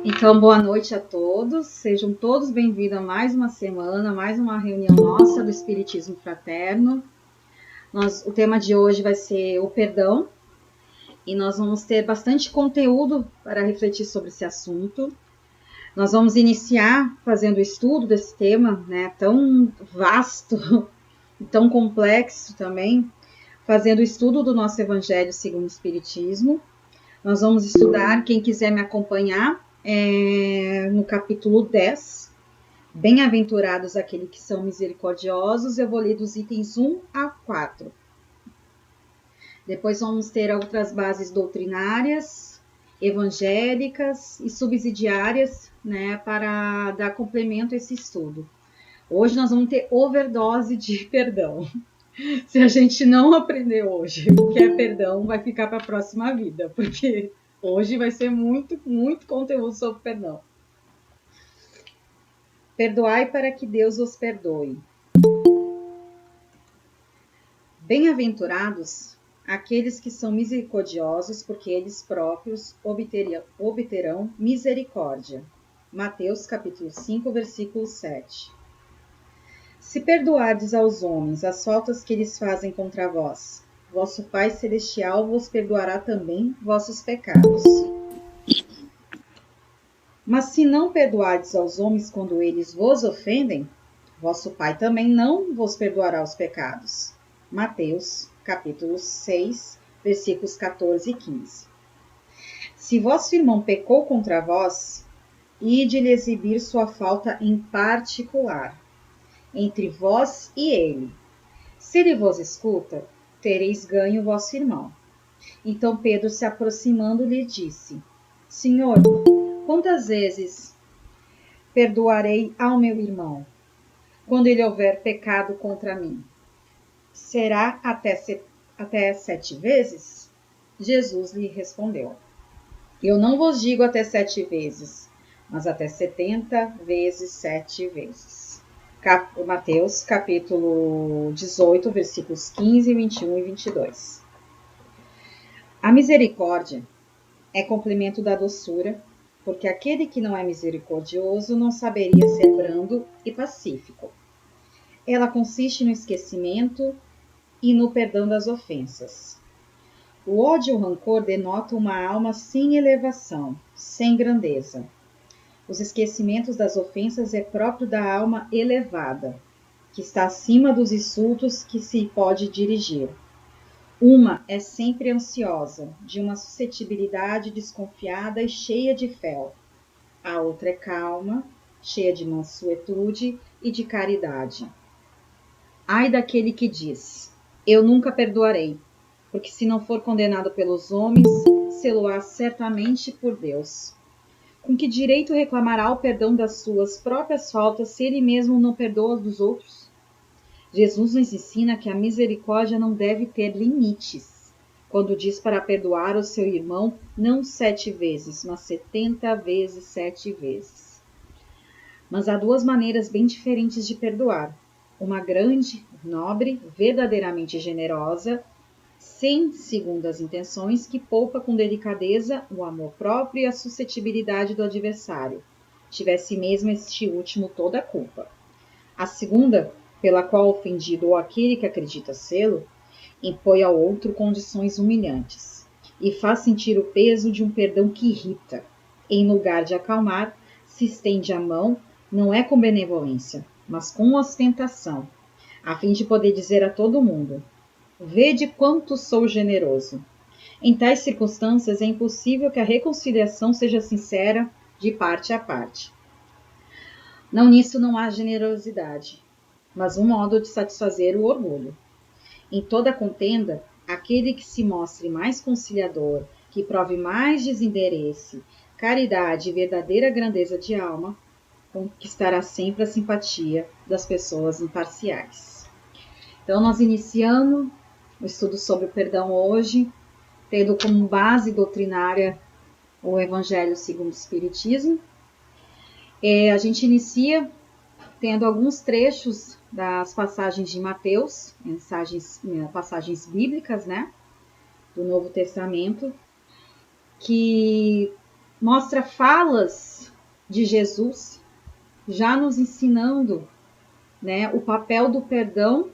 Então, boa noite a todos, sejam todos bem-vindos a mais uma semana, mais uma reunião nossa do Espiritismo Fraterno. O tema de hoje vai ser o perdão e nós vamos ter bastante conteúdo para refletir sobre esse assunto. Nós vamos iniciar fazendo o estudo desse tema, né, tão vasto e tão complexo também, fazendo o estudo do nosso Evangelho segundo o Espiritismo. Nós vamos estudar, quem quiser me acompanhar, no capítulo 10, Bem-aventurados aqueles que são misericordiosos, eu vou ler dos itens 1 a 4. Depois vamos ter outras bases doutrinárias, evangélicas e subsidiárias, né, para dar complemento a esse estudo. Hoje nós vamos ter overdose de perdão. Se a gente não aprender hoje o que é perdão, vai ficar para a próxima vida, porque hoje vai ser muito conteúdo sobre perdão. Perdoai para que Deus os perdoe. Bem-aventurados aqueles que são misericordiosos, porque eles próprios obterão misericórdia. Mateus capítulo 5, versículo 7. Se perdoardes aos homens as faltas que eles fazem contra vós, vosso Pai Celestial vos perdoará também vossos pecados. Mas se não perdoardes aos homens quando eles vos ofendem, vosso Pai também não vos perdoará os pecados. Mateus, capítulo 6, versículos 14 e 15. Se vosso irmão pecou contra vós, ide-lhe exibir sua falta em particular, entre vós e ele. Se ele vos escuta, tereis ganho vosso irmão. Então Pedro, se aproximando, lhe disse: Senhor, quantas vezes perdoarei ao meu irmão, quando ele houver pecado contra mim? Será até 7 vezes? Jesus lhe respondeu: Eu não vos digo até 7 vezes, mas até 70 vezes 7 vezes. Mateus, capítulo 18, versículos 15, 21 e 22. A misericórdia é complemento da doçura, porque aquele que não é misericordioso não saberia ser brando e pacífico. Ela consiste no esquecimento e no perdão das ofensas. O ódio e o rancor denotam uma alma sem elevação, sem grandeza. Os esquecimentos das ofensas é próprio da alma elevada, que está acima dos insultos que se pode dirigir. Uma é sempre ansiosa, de uma suscetibilidade desconfiada e cheia de fel. A outra é calma, cheia de mansuetude e de caridade. Ai daquele que diz: Eu nunca perdoarei, porque se não for condenado pelos homens, sê-lo-á certamente por Deus. Com que direito reclamará o perdão das suas próprias faltas se ele mesmo não perdoa dos outros? Jesus nos ensina que a misericórdia não deve ter limites, quando diz para perdoar o seu irmão não 7 vezes, mas 70 vezes 7 vezes. Mas há duas maneiras bem diferentes de perdoar. Uma grande, nobre, verdadeiramente generosa, sem segundas intenções, que poupa com delicadeza o amor próprio e a suscetibilidade do adversário, tivesse mesmo este último toda a culpa. A segunda, pela qual o ofendido ou aquele que acredita sê-lo, impõe ao outro condições humilhantes e faz sentir o peso de um perdão que irrita. Em lugar de acalmar, se estende a mão, não é com benevolência, mas com ostentação, a fim de poder dizer a todo mundo: Vede quanto sou generoso. Em tais circunstâncias é impossível que a reconciliação seja sincera de parte a parte. Não nisso não há generosidade, mas um modo de satisfazer o orgulho. Em toda contenda, aquele que se mostre mais conciliador, que prove mais desinteresse, caridade e verdadeira grandeza de alma, conquistará sempre a simpatia das pessoas imparciais. Então, nós iniciamos o estudo sobre o perdão hoje, tendo como base doutrinária o Evangelho segundo o Espiritismo. A gente inicia tendo alguns trechos das passagens de Mateus, passagens bíblicas, né, do Novo Testamento, que mostra falas de Jesus já nos ensinando, né, o papel do perdão,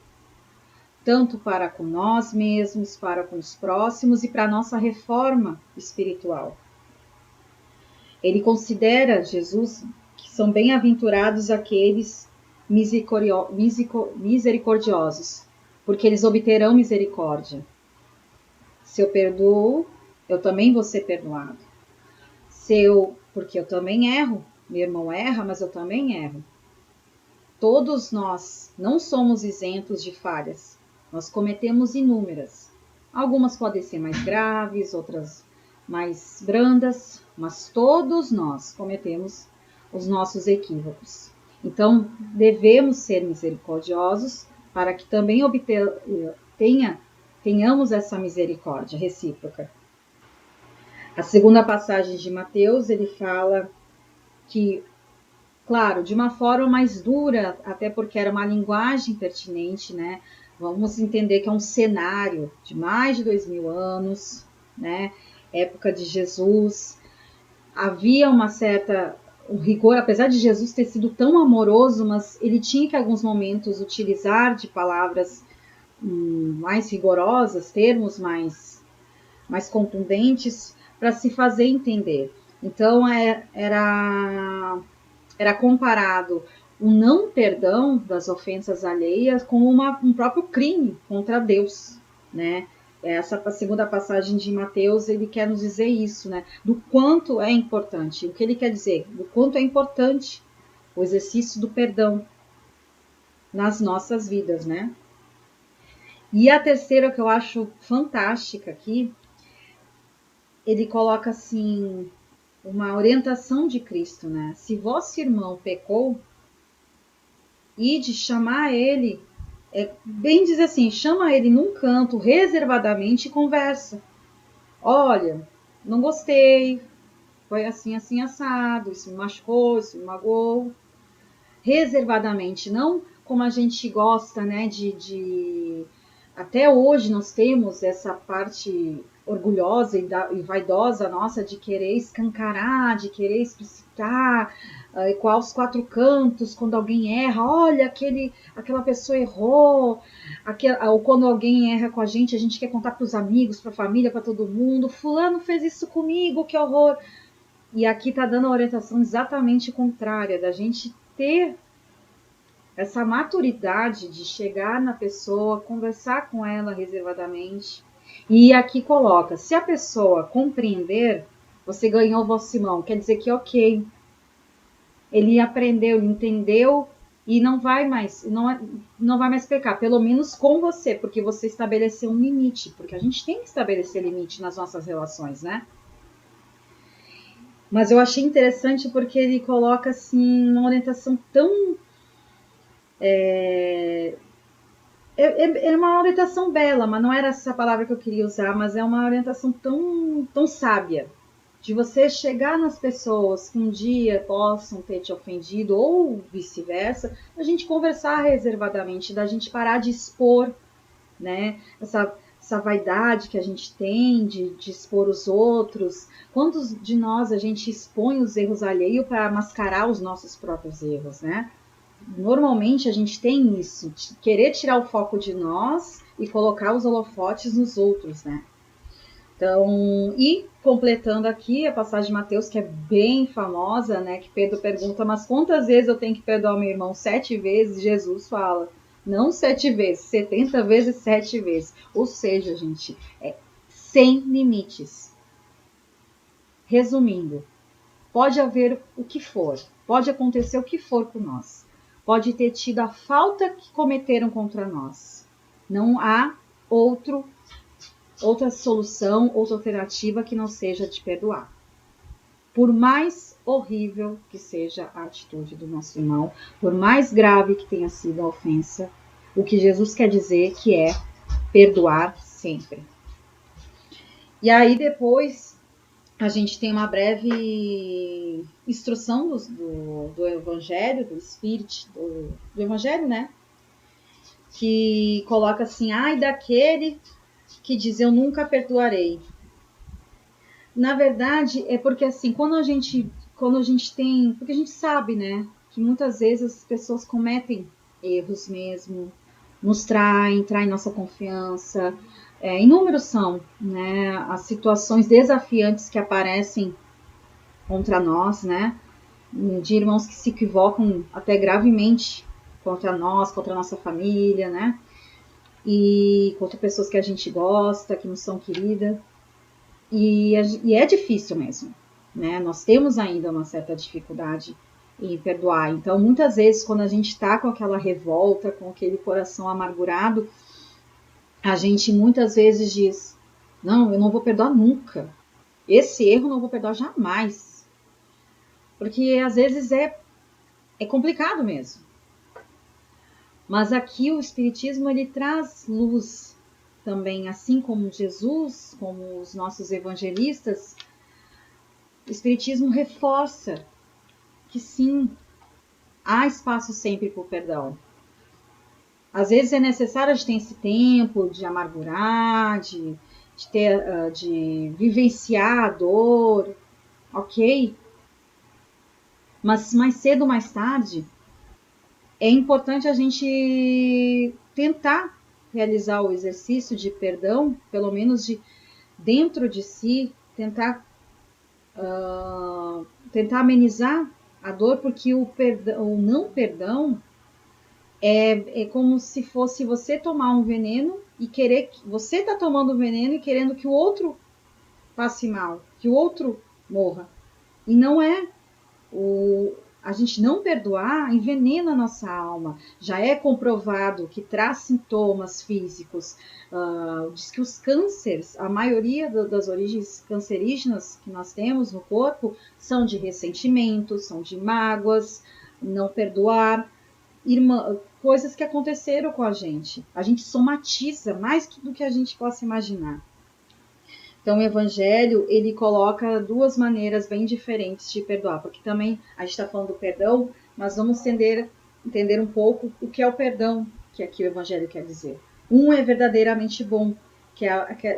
tanto para com nós mesmos, para com os próximos e para a nossa reforma espiritual. Ele considera, Jesus, que são bem-aventurados aqueles misericordiosos, porque eles obterão misericórdia. Se eu perdoo, eu também vou ser perdoado. Porque eu também erro. Meu irmão erra, mas eu também erro. Todos nós não somos isentos de falhas. Nós cometemos inúmeras. Algumas podem ser mais graves, outras mais brandas, mas todos nós cometemos os nossos equívocos. Então, devemos ser misericordiosos para que também tenhamos essa misericórdia recíproca. A segunda passagem de Mateus, ele fala que, claro, de uma forma mais dura, até porque era uma linguagem pertinente, né? Vamos entender que é um cenário de mais de 2000 anos, né? Época de Jesus. Havia um rigor, apesar de Jesus ter sido tão amoroso, mas ele tinha que, em alguns momentos, utilizar de palavras mais rigorosas, termos mais contundentes, para se fazer entender. Então, era comparado o não perdão das ofensas alheias com um próprio crime contra Deus, né? Essa segunda passagem de Mateus, ele quer nos dizer isso, né? Do quanto é importante. O que ele quer dizer? Do quanto é importante o exercício do perdão nas nossas vidas, né? E a terceira, que eu acho fantástica aqui, ele coloca assim, uma orientação de Cristo, né? Se vosso irmão pecou, ide chamar ele, bem dizer assim, chama ele num canto, reservadamente, e conversa. Olha, não gostei, foi assim, assim, assado, isso me machucou, isso me magoou. Reservadamente, não como a gente gosta, né, até hoje nós temos essa parte orgulhosa e vaidosa nossa de querer escancarar, de querer explicitar, ecoar os quatro cantos quando alguém erra. Olha, aquela pessoa errou. Ou quando alguém erra com a gente quer contar para os amigos, para a família, para todo mundo. Fulano fez isso comigo, que horror. E aqui está dando a orientação exatamente contrária, da gente ter essa maturidade de chegar na pessoa, conversar com ela reservadamente. E aqui coloca, se a pessoa compreender, você ganhou o vosso irmão. Quer dizer que ok, ele aprendeu, ele entendeu e não vai mais pecar, pelo menos com você, porque você estabeleceu um limite, porque a gente tem que estabelecer limite nas nossas relações, né? Mas eu achei interessante porque ele coloca assim uma orientação tão é uma orientação bela, mas não era essa palavra que eu queria usar, mas é uma orientação tão sábia, de você chegar nas pessoas que um dia possam ter te ofendido, ou vice-versa, a gente conversar reservadamente, da gente parar de expor, né, essa vaidade que a gente tem de expor os outros. Quantos de nós a gente expõe os erros alheios para mascarar os nossos próprios erros, né? Normalmente a gente tem isso, de querer tirar o foco de nós e colocar os holofotes nos outros, né? Então, e completando aqui a passagem de Mateus, que é bem famosa, né? Que Pedro pergunta, mas quantas vezes eu tenho que perdoar meu irmão? 7 vezes? Jesus fala, não 7 vezes, 70 vezes 7 vezes. Ou seja, gente, sem limites. Resumindo, pode haver o que for, pode acontecer o que for com nós. Pode ter tido a falta que cometeram contra nós. Não há outra solução, outra alternativa que não seja de perdoar. Por mais horrível que seja a atitude do nosso irmão, por mais grave que tenha sido a ofensa, o que Jesus quer dizer que é perdoar sempre. E aí depois a gente tem uma breve instrução do Evangelho, do Espírito, do Evangelho, né? Que coloca assim, ai daquele que diz eu nunca perdoarei. Na verdade, é porque assim, quando a gente tem, porque a gente sabe, né, que muitas vezes as pessoas cometem erros mesmo, nos traem nossa confiança. Inúmeros são, né, as situações desafiantes que aparecem contra nós, né, de irmãos que se equivocam até gravemente contra nós, contra a nossa família, né, e contra pessoas que a gente gosta, que nos são queridas. E é difícil mesmo, né? Nós temos ainda uma certa dificuldade em perdoar. Então, muitas vezes, quando a gente está com aquela revolta, com aquele coração amargurado, a gente muitas vezes diz: não, eu não vou perdoar nunca. Esse erro eu não vou perdoar jamais. Porque às vezes é complicado mesmo. Mas aqui o Espiritismo ele traz luz também, assim como Jesus, como os nossos evangelistas. O Espiritismo reforça que sim, há espaço sempre para o perdão. Às vezes é necessário a gente ter esse tempo de amargurar, de vivenciar a dor, ok? Mas mais cedo ou mais tarde, é importante a gente tentar realizar o exercício de perdão, pelo menos de dentro de si, tentar amenizar a dor, porque o não perdão é como se fosse você tomar um veneno e querer que você está tomando o veneno e querendo que o outro passe mal, que o outro morra. E não é. A gente não perdoar envenena a nossa alma. Já é comprovado que traz sintomas físicos. Diz que os cânceres, a maioria das origens cancerígenas que nós temos no corpo são de ressentimento, são de mágoas, não perdoar, coisas que aconteceram com a gente. A gente somatiza mais do que a gente possa imaginar. Então, o Evangelho, ele coloca duas maneiras bem diferentes de perdoar, porque também a gente está falando do perdão, mas vamos entender um pouco o que é o perdão, que aqui o Evangelho quer dizer. Um é verdadeiramente bom, que é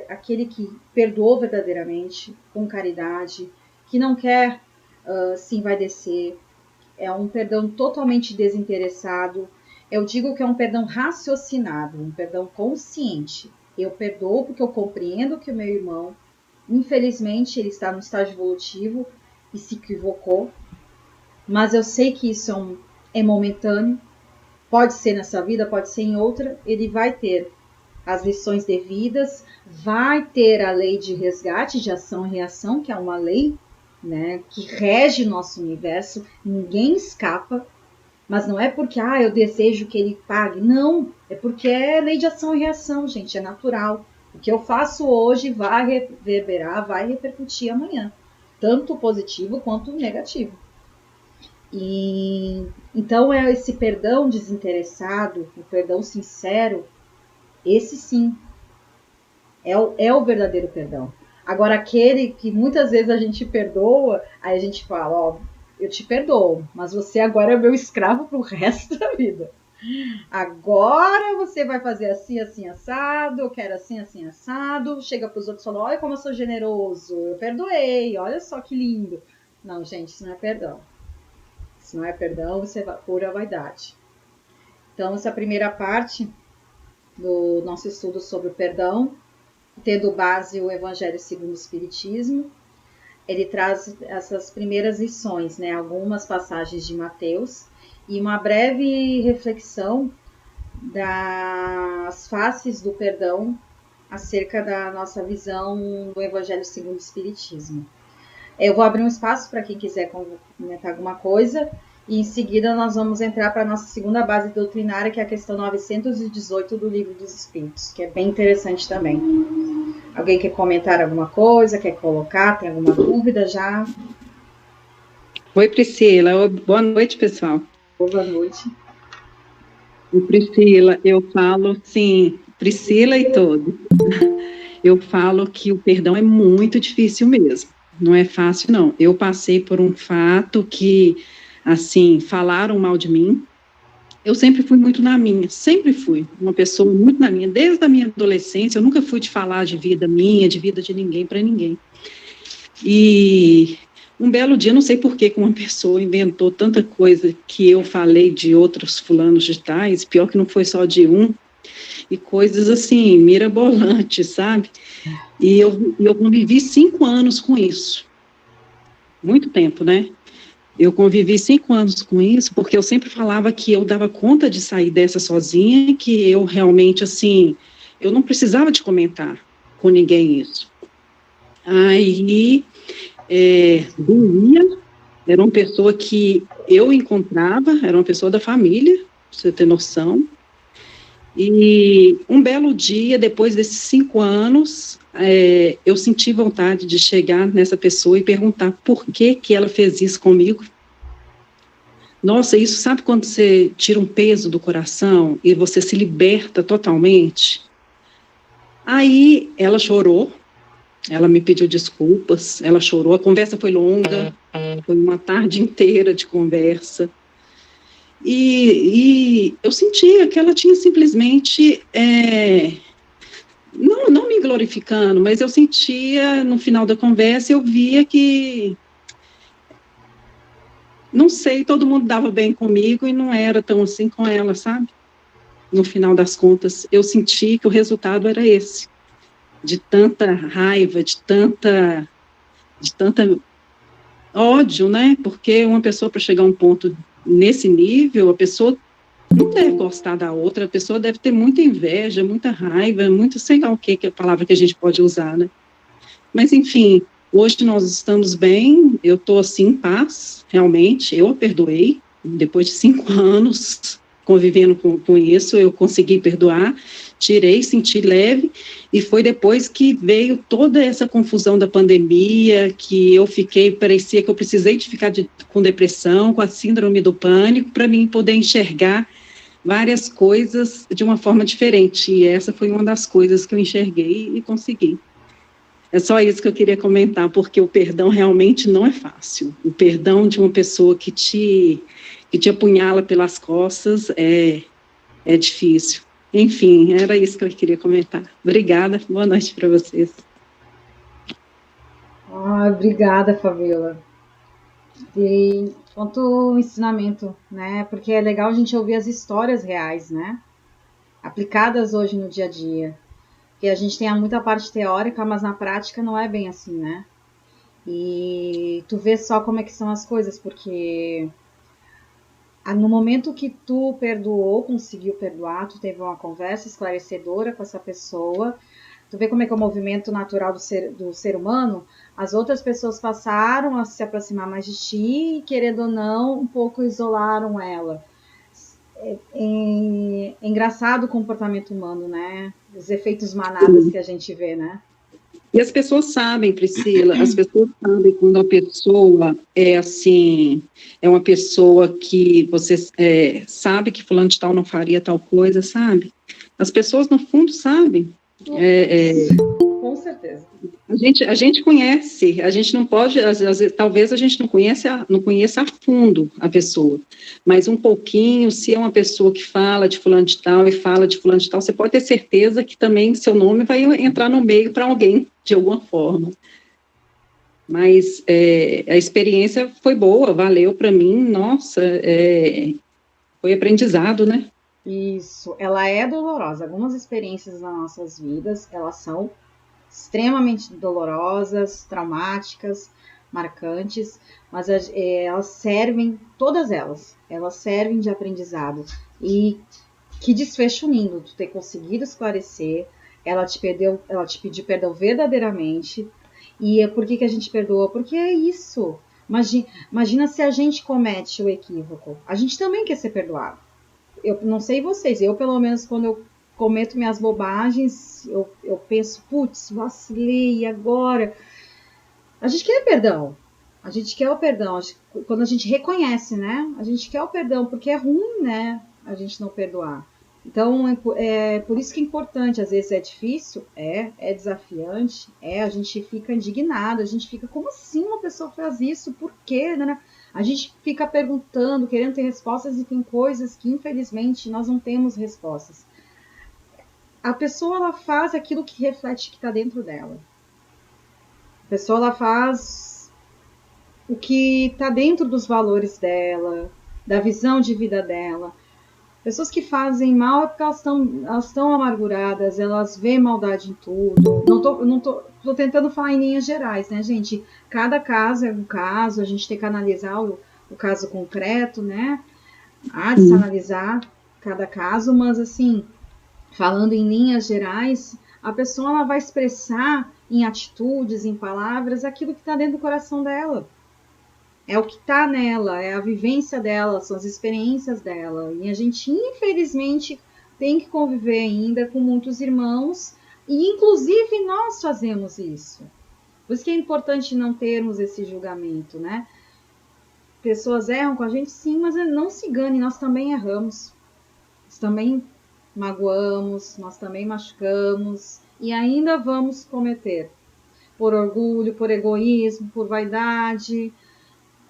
aquele que perdoou verdadeiramente, com caridade, que não quer se envaidecer, é um perdão totalmente desinteressado. Eu digo que é um perdão raciocinado, um perdão consciente. Eu perdoo porque eu compreendo que o meu irmão, infelizmente, ele está no estágio evolutivo e se equivocou, mas eu sei que isso é momentâneo, pode ser nessa vida, pode ser em outra, ele vai ter as lições devidas, vai ter a lei de resgate, de ação e reação, que é uma lei, né, que rege o nosso universo, ninguém escapa. Mas não é porque eu desejo que ele pague. Não, é porque é lei de ação e reação, gente, é natural. O que eu faço hoje vai reverberar, vai repercutir amanhã. Tanto positivo quanto negativo. E então é esse perdão desinteressado, o perdão sincero, esse sim é o verdadeiro perdão. Agora, aquele que muitas vezes a gente perdoa, aí a gente fala, eu te perdoo, mas você agora é meu escravo pro resto da vida. Agora você vai fazer assim, assim, assado, eu quero assim, assim, assado. Chega pros outros e fala, olha como eu sou generoso, eu perdoei, olha só que lindo. Não, gente, isso não é perdão. Se não é perdão, você vai pura vaidade. Então, essa primeira parte do nosso estudo sobre o perdão, tendo base o Evangelho segundo o Espiritismo, ele traz essas primeiras lições, né? Algumas passagens de Mateus e uma breve reflexão das faces do perdão acerca da nossa visão do Evangelho segundo o Espiritismo. Eu vou abrir um espaço para quem quiser comentar alguma coisa e em seguida nós vamos entrar para a nossa segunda base doutrinária, que é a questão 918 do Livro dos Espíritos, que é bem interessante também. Alguém quer comentar alguma coisa, quer colocar, tem alguma dúvida já? Oi, Priscila. Boa noite, pessoal. Boa noite. Oi, Priscila, eu falo, sim, Priscila e todos. Eu falo que o perdão é muito difícil mesmo. Não é fácil, não. Eu passei por um fato que, assim, falaram mal de mim. Eu sempre fui muito na minha, sempre fui uma pessoa muito na minha. Desde a minha adolescência, eu nunca fui de falar de vida minha, de vida de ninguém para ninguém. E um belo dia, não sei por que uma pessoa inventou tanta coisa que eu falei de outros fulanos de tais, pior que não foi só de um, e coisas assim, mirabolantes, sabe? E eu convivi 5 anos com isso, muito tempo, né? Eu convivi 5 anos com isso, porque eu sempre falava que eu dava conta de sair dessa sozinha, que eu realmente, assim, eu não precisava de comentar com ninguém isso. Aí, doía, era uma pessoa que eu encontrava, era uma pessoa da família, pra você ter noção, e um belo dia, depois desses 5 anos, eu senti vontade de chegar nessa pessoa e perguntar por que que ela fez isso comigo. Nossa, isso sabe quando você tira um peso do coração e você se liberta totalmente? Aí ela chorou, ela me pediu desculpas, ela chorou, a conversa foi longa, foi uma tarde inteira de conversa. E eu sentia que ela tinha simplesmente, não me glorificando, mas eu sentia, no final da conversa, eu via que, não sei, todo mundo dava bem comigo e não era tão assim com ela, sabe? No final das contas, eu senti que o resultado era esse, de tanta raiva, de tanta ódio, né? Porque uma pessoa, para chegar a um ponto nesse nível, a pessoa não deve gostar da outra, a pessoa deve ter muita inveja, muita raiva, muito, sei lá o que é a palavra que a gente pode usar, né? Mas, enfim, hoje nós estamos bem, eu estou assim, em paz, realmente, eu a perdoei, depois de 5 anos convivendo com isso, eu consegui perdoar, tirei, senti leve, e foi depois que veio toda essa confusão da pandemia, que eu fiquei, parecia que eu precisei de ficar com depressão, com a síndrome do pânico, para mim poder enxergar várias coisas de uma forma diferente, e essa foi uma das coisas que eu enxerguei e consegui. É só isso que eu queria comentar, porque o perdão realmente não é fácil. O perdão de uma pessoa que te apunhala pelas costas é difícil. Enfim, era isso que eu queria comentar. Obrigada, boa noite para vocês. Obrigada, Fabiola. E quanto ensinamento, né? Porque é legal a gente ouvir as histórias reais, né? Aplicadas hoje no dia a dia. Porque a gente tem muita parte teórica, mas na prática não é bem assim, né? E tu vê só como é que são as coisas, porque no momento que tu perdoou, conseguiu perdoar, tu teve uma conversa esclarecedora com essa pessoa, tu vê como é que é o movimento natural do ser humano, as outras pessoas passaram a se aproximar mais de ti e, querendo ou não, um pouco isolaram ela. É engraçado o comportamento humano, né? Os efeitos manadas que a gente vê, né? E as pessoas sabem, Priscila, as pessoas sabem quando a pessoa é assim, é uma pessoa que você sabe que fulano de tal não faria tal coisa, sabe? As pessoas, no fundo, sabem. Com certeza. A gente conhece, a gente não pode, talvez a gente não conheça a fundo a pessoa, mas um pouquinho, se é uma pessoa que fala de fulano de tal e fala de fulano de tal, você pode ter certeza que também seu nome vai entrar no meio para alguém, de alguma forma. Mas a experiência foi boa, valeu para mim, nossa, foi aprendizado, né? Isso, ela é dolorosa. Algumas experiências nas nossas vidas, elas são extremamente dolorosas, traumáticas, marcantes, mas elas servem, todas elas servem de aprendizado. E que desfecho lindo tu ter conseguido esclarecer, ela te pediu perdão verdadeiramente. E por que a gente perdoa? Porque é isso. Imagina se a gente comete o equívoco. A gente também quer ser perdoado. Eu não sei vocês, eu pelo menos quando eu cometo minhas bobagens, eu penso, putz, vacilei, e agora? A gente quer perdão. A gente quer o perdão. Quando a gente reconhece, né? A gente quer o perdão, porque é ruim, né? A gente não perdoar. Então, é por isso que é importante. Às vezes é difícil, é desafiante, a gente fica indignado, a gente fica, como assim uma pessoa faz isso? Por quê? A gente fica perguntando, querendo ter respostas, e tem coisas que, infelizmente, nós não temos respostas. A pessoa, ela faz aquilo que reflete que está dentro dela. pessoa ela faz o que está dentro dos valores dela, da visão de vida dela. Pessoas que fazem mal é porque elas estão amarguradas, elas veem maldade em tudo. Tô tentando falar em linhas gerais, né, gente? Cada caso é um caso, a gente tem que analisar o caso concreto, né? Há de se analisar cada caso, mas assim, falando em linhas gerais, a pessoa ela vai expressar em atitudes, em palavras, aquilo que está dentro do coração dela. É o que está nela, é a vivência dela, são as experiências dela. E a gente, infelizmente, tem que conviver ainda com muitos irmãos, e inclusive nós fazemos isso. Por isso que é importante não termos esse julgamento, né? Pessoas erram com a gente, sim, mas não se engane, nós também erramos. Nós também magoamos, nós também machucamos, e ainda vamos cometer. Por orgulho, por egoísmo, por vaidade,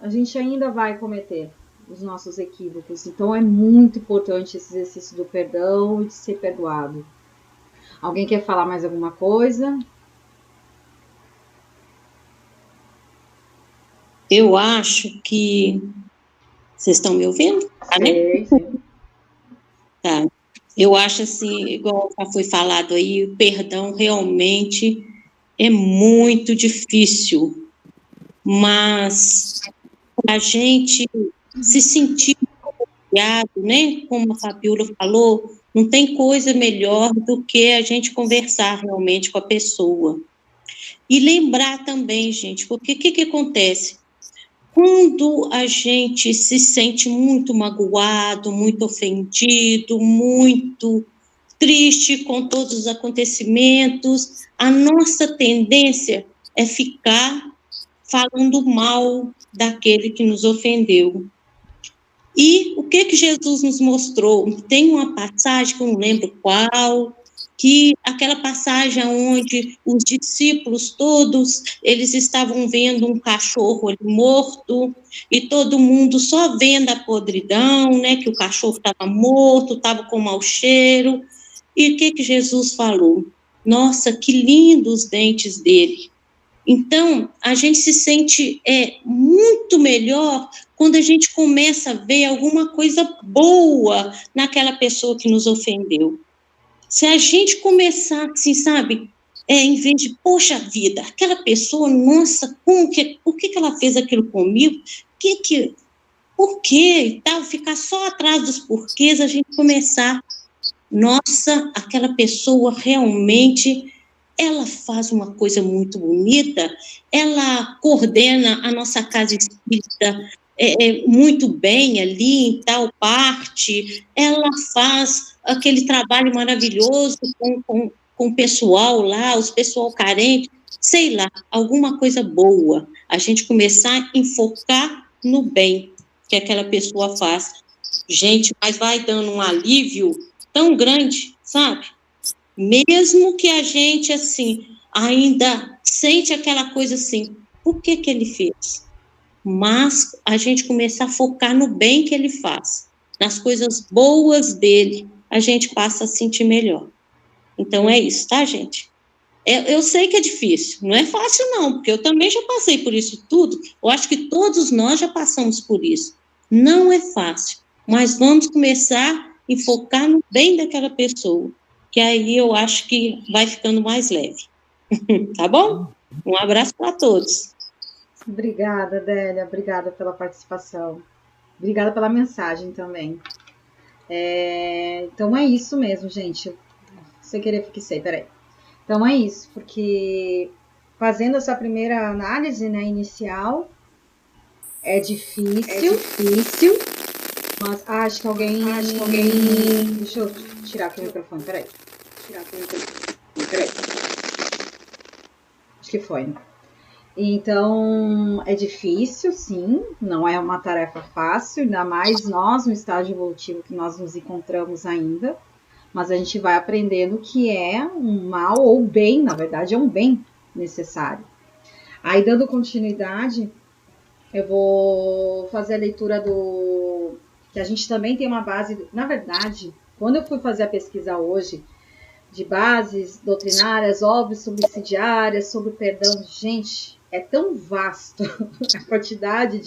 a gente ainda vai cometer os nossos equívocos. Então é muito importante esse exercício do perdão e de ser perdoado. Alguém quer falar mais alguma coisa? Eu acho que... Vocês estão me ouvindo? Sim, sim. Tá. Eu acho assim, igual já foi falado aí, o perdão realmente é muito difícil, mas a gente se sentir apoiado, né? Como a Fabiola falou, não tem coisa melhor do que a gente conversar realmente com a pessoa. E lembrar também, gente, porque o que acontece? Quando a gente se sente muito magoado, muito ofendido, muito triste com todos os acontecimentos, a nossa tendência é ficar falando mal daquele que nos ofendeu. E o que Jesus nos mostrou? Tem uma passagem, que eu não lembro qual, que aquela passagem onde os discípulos todos, eles estavam vendo um cachorro ali morto, e todo mundo só vendo a podridão, né, que o cachorro estava morto, estava com mau cheiro. E o que Jesus falou? Nossa, que lindos os dentes dele. Então, a gente se sente muito melhor quando a gente começa a ver alguma coisa boa naquela pessoa que nos ofendeu. Se a gente começar assim, sabe, em vez de, poxa vida, aquela pessoa, nossa, por que ela fez aquilo comigo? Por quê? E tal, ficar só atrás dos porquês, a gente começar, nossa, aquela pessoa realmente, ela faz uma coisa muito bonita, ela coordena a nossa casa espírita muito bem ali em tal parte, ela faz aquele trabalho maravilhoso com o pessoal lá, os pessoal carente, sei lá, alguma coisa boa, a gente começar a enfocar no bem que aquela pessoa faz. Gente, mas vai dando um alívio tão grande, sabe? Mesmo que a gente, assim, ainda sente aquela coisa assim, por que ele fez? Mas a gente começar a focar no bem que ele faz, nas coisas boas dele, a gente passa a sentir melhor. Então é isso, tá, gente? Eu sei que é difícil, não é fácil não, porque eu também já passei por isso tudo, eu acho que todos nós já passamos por isso. Não é fácil, mas vamos começar a focar no bem daquela pessoa, que aí eu acho que vai ficando mais leve. Tá bom? Um abraço para todos. Obrigada, Adélia. Obrigada pela participação. Obrigada pela mensagem também. Então é isso mesmo, gente. Sem querer fixei, peraí. Então é isso, porque fazendo essa primeira análise, né, inicial, é difícil, mas acho que alguém... Deixa eu tirar aqui o microfone, peraí. Acho que foi, né? Então, é difícil, sim, não é uma tarefa fácil, ainda mais nós, no estágio evolutivo que nós nos encontramos ainda, mas a gente vai aprendendo que é um mal ou bem, na verdade, é um bem necessário. Aí, dando continuidade, eu vou fazer a leitura que a gente também tem uma base... Na verdade, quando eu fui fazer a pesquisa hoje, de bases doutrinárias, óbvias, subsidiárias, sobre o perdão. Gente, é tão vasto a quantidade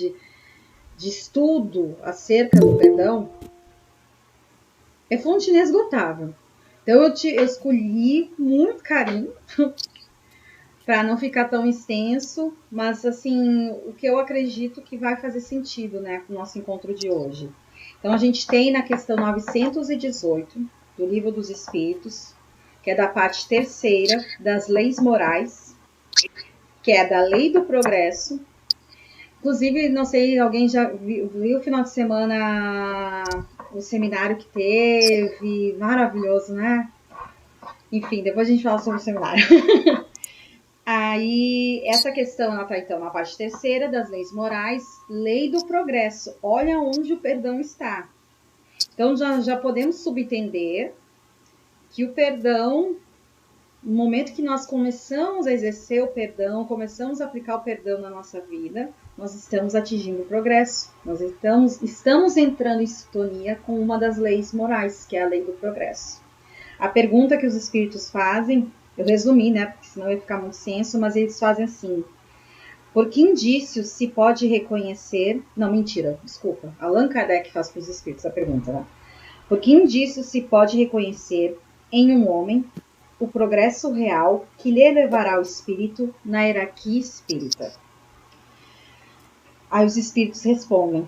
de estudo acerca do perdão, é fonte inesgotável. Então eu escolhi muito carinho para não ficar tão extenso, mas assim, o que eu acredito que vai fazer sentido, né, com o nosso encontro de hoje. Então a gente tem na questão 918 do Livro dos Espíritos, que é da parte terceira das leis morais, que é da lei do progresso. Inclusive, não sei, alguém já viu o final de semana o seminário que teve, maravilhoso, né? Enfim, depois a gente fala sobre o seminário. Aí, essa questão, ela está então na parte terceira das leis morais, lei do progresso. Olha onde o perdão está. Então, já podemos subentender que o perdão, no momento que nós começamos a exercer o perdão, começamos a aplicar o perdão na nossa vida, nós estamos atingindo o progresso. Nós estamos entrando em sintonia com uma das leis morais, que é a lei do progresso. A pergunta que os espíritos fazem, eu resumi, né, porque senão ia ficar muito extenso, mas eles fazem assim: por que indícios se pode reconhecer... Não, mentira, desculpa. Allan Kardec faz para os espíritos a pergunta, né? Por que indícios se pode reconhecer em um homem o progresso real que lhe elevará o espírito na hierarquia espírita? Aí os espíritos respondem: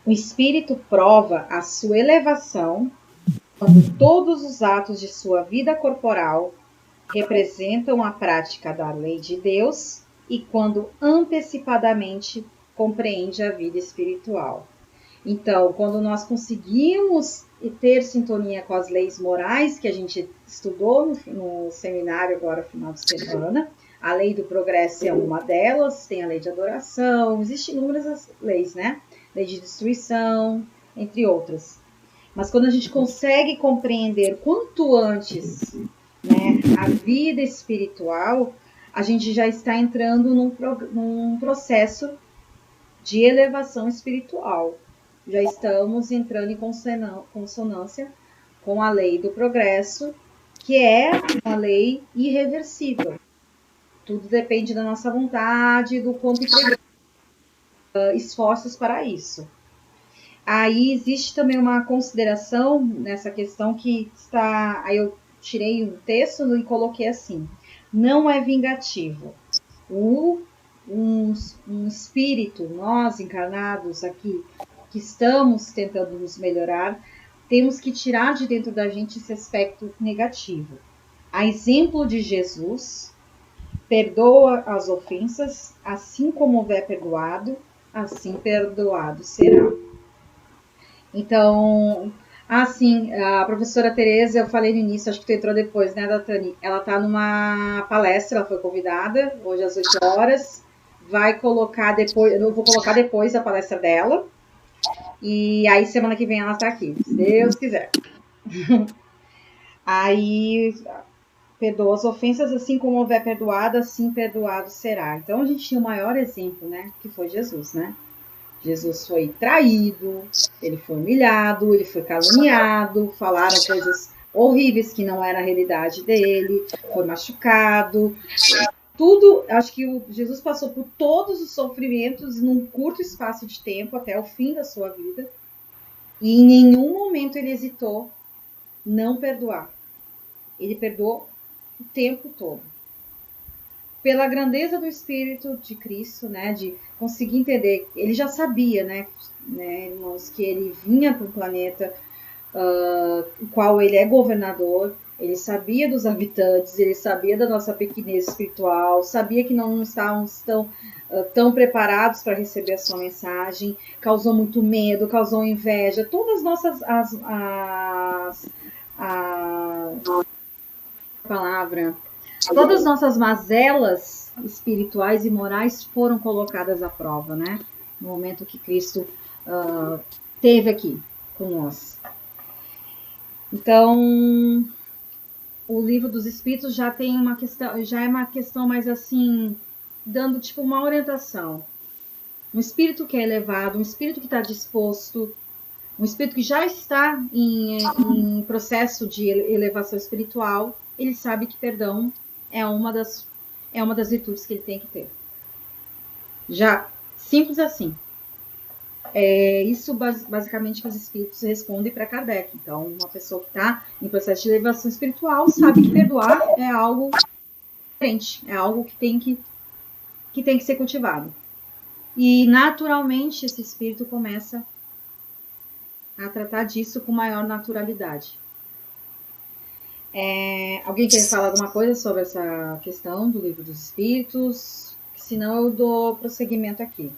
o espírito prova a sua elevação quando todos os atos de sua vida corporal representam a prática da lei de Deus e quando antecipadamente compreende a vida espiritual. Então, quando nós conseguimos ter sintonia com as leis morais que a gente estudou no seminário agora, final de semana, a lei do progresso é uma delas, tem a lei de adoração, existem inúmeras leis, né? Lei de destruição, entre outras. Mas quando a gente consegue compreender quanto antes, né, a vida espiritual, a gente já está entrando num processo de elevação espiritual. Já estamos entrando em consonância com a lei do progresso, que é uma lei irreversível. Tudo depende da nossa vontade, do quanto esforços para isso. Aí existe também uma consideração nessa questão que está... Aí eu tirei um texto e coloquei assim: não é vingativo. Um espírito, nós encarnados aqui, que estamos tentando nos melhorar, temos que tirar de dentro da gente esse aspecto negativo. A exemplo de Jesus, perdoa as ofensas, assim como houver perdoado, assim perdoado será. Então, assim, a professora Tereza, eu falei no início, acho que tu entrou depois, né, Datani? Ela está numa palestra, ela foi convidada, hoje às 8 horas, vai colocar depois, eu vou colocar depois a palestra dela, e aí semana que vem ela está aqui, se Deus quiser. Aí, perdoa as ofensas, assim como houver perdoado, assim perdoado será. Então, a gente tinha o maior exemplo, né, que foi Jesus, né? Jesus foi traído, ele foi humilhado, ele foi caluniado, falaram coisas horríveis que não era a realidade dele, foi machucado. Tudo, acho que Jesus passou por todos os sofrimentos num curto espaço de tempo, até o fim da sua vida, e em nenhum momento ele hesitou não perdoar. Ele perdoou o tempo todo. Pela grandeza do Espírito de Cristo, né, de conseguir entender, ele já sabia, né, irmãos, que ele vinha para um planeta o qual ele é governador, ele sabia dos habitantes, ele sabia da nossa pequenez espiritual, sabia que não estávamos tão preparados para receber a sua mensagem, causou muito medo, causou inveja, todas as nossas todas as nossas mazelas espirituais e morais foram colocadas à prova, né? No momento que Cristo esteve aqui conosco. Então, o Livro dos Espíritos já tem uma questão, já é uma questão mais assim, dando tipo uma orientação. Um espírito que é elevado, um espírito que está disposto Um espírito que já está em processo de elevação espiritual, ele sabe que perdão é uma das virtudes que ele tem que ter. Já, simples assim. É isso basicamente que os espíritos respondem para Kardec. Então, uma pessoa que está em processo de elevação espiritual sabe que perdoar é algo diferente, é algo que tem que ser cultivado. E, naturalmente, esse espírito começa a tratar disso com maior naturalidade. Alguém quer falar alguma coisa sobre essa questão do Livro dos Espíritos? Senão eu dou prosseguimento aqui.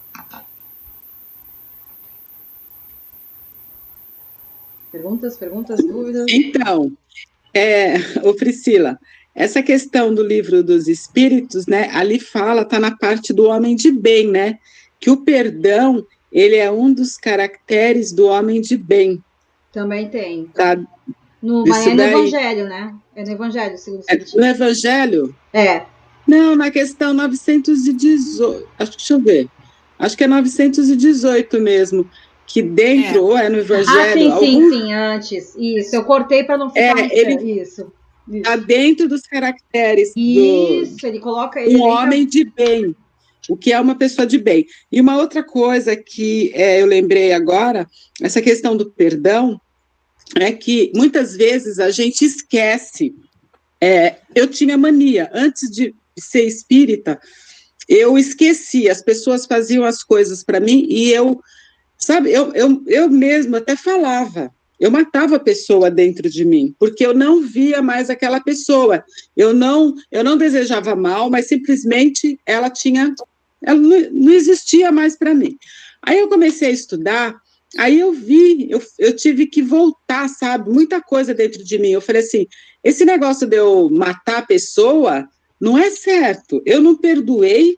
Perguntas, dúvidas? Então, Priscila, essa questão do Livro dos Espíritos, né, ali tá na parte do homem de bem, né, que o perdão, ele é um dos caracteres do homem de bem. Também tem. Tá? Mas é no Evangelho, né? É no Evangelho, segundo o Espiritismo. No Evangelho? É. Não, na questão 918, deixa eu ver, acho que é 918 mesmo, que dentro, ou é no Evangelho... Sim, antes, isso, eu cortei para não ficar isso. Está dentro dos caracteres ele coloca... um homem de bem, o que é uma pessoa de bem. E uma outra coisa que eu lembrei agora, essa questão do perdão, é que muitas vezes a gente esquece. Eu tinha mania, antes de ser espírita, eu esqueci, as pessoas faziam as coisas para mim e eu mesmo até falava, eu matava a pessoa dentro de mim, porque eu não via mais aquela pessoa, eu não desejava mal, mas simplesmente ela não existia mais para mim. Aí eu comecei a estudar, aí eu tive que voltar, sabe, muita coisa dentro de mim, eu falei assim, esse negócio de eu matar a pessoa não é certo, eu não perdoei,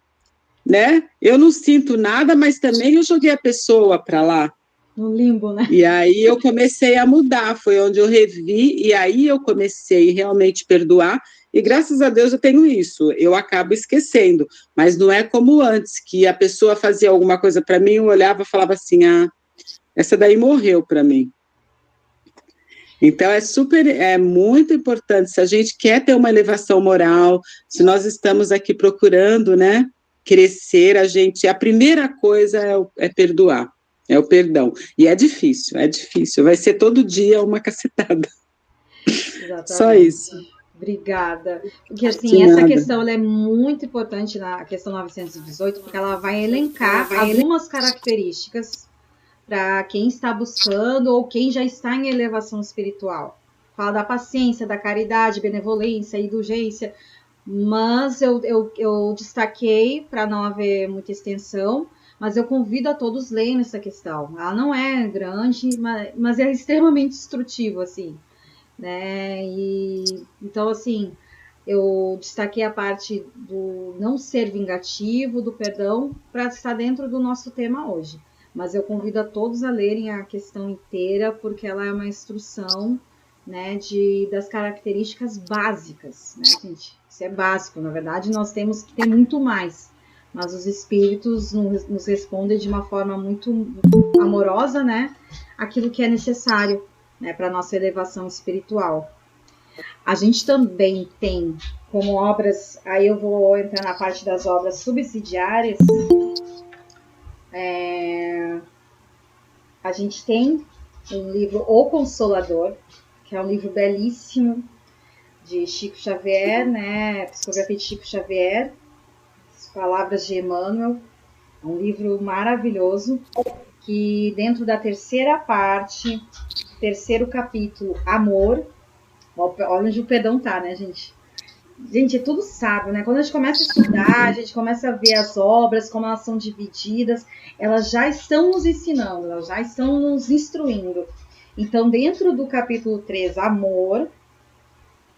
né? Eu não sinto nada, mas também eu joguei a pessoa para lá. No limbo, né? E aí eu comecei a mudar, foi onde eu revi, e aí eu comecei realmente a perdoar, e graças a Deus eu tenho isso, eu acabo esquecendo, mas não é como antes, que a pessoa fazia alguma coisa para mim, eu olhava e falava assim, essa daí morreu para mim. Então, é muito importante, se a gente quer ter uma elevação moral, se nós estamos aqui procurando, né, crescer, a primeira coisa é perdoar, é o perdão. E é difícil, vai ser todo dia uma cacetada. Exatamente. Só isso. Obrigada. Porque, assim, essa questão ela é muito importante na questão 918, porque ela vai elencar algumas características para quem está buscando ou quem já está em elevação espiritual. Fala da paciência, da caridade, benevolência, indulgência, mas eu destaquei para não haver muita extensão, mas eu convido a todos lerem essa questão. Ela não é grande, mas é extremamente instrutiva, assim, né? Então, assim, eu destaquei a parte do não ser vingativo, do perdão, para estar dentro do nosso tema hoje. Mas eu convido a todos a lerem a questão inteira, porque ela é uma instrução, né, das características básicas, né, gente? Isso é básico, na verdade, nós temos que ter muito mais. Mas os espíritos nos respondem de uma forma muito amorosa, né, aquilo que é necessário, né, para a nossa elevação espiritual. A gente também tem como obras, aí eu vou entrar na parte das obras subsidiárias. A gente tem um livro O Consolador, que é um livro belíssimo de Chico Xavier, né? Psicografia de Chico Xavier, as palavras de Emmanuel. É um livro maravilhoso que dentro da terceira parte, terceiro capítulo, Amor, olha onde o perdão tá, né, gente? Gente, é tudo sábio, né? Quando a gente começa a estudar, a gente começa a ver as obras, como elas são divididas, elas já estão nos ensinando, elas já estão nos instruindo. Então, dentro do capítulo 3, Amor,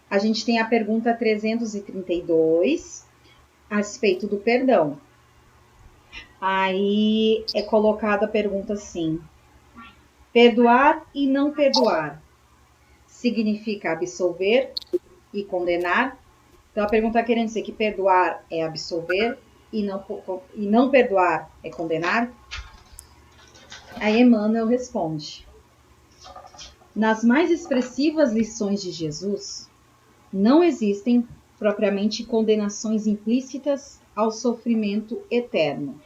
a gente tem a pergunta 332, a respeito do perdão. Aí é colocada a pergunta assim: perdoar e não perdoar significa absolver e condenar? Então, a pergunta está querendo dizer que perdoar é absolver e não perdoar é condenar? Aí Emmanuel responde: Nas mais expressivas lições de Jesus, não existem propriamente condenações implícitas ao sofrimento eterno,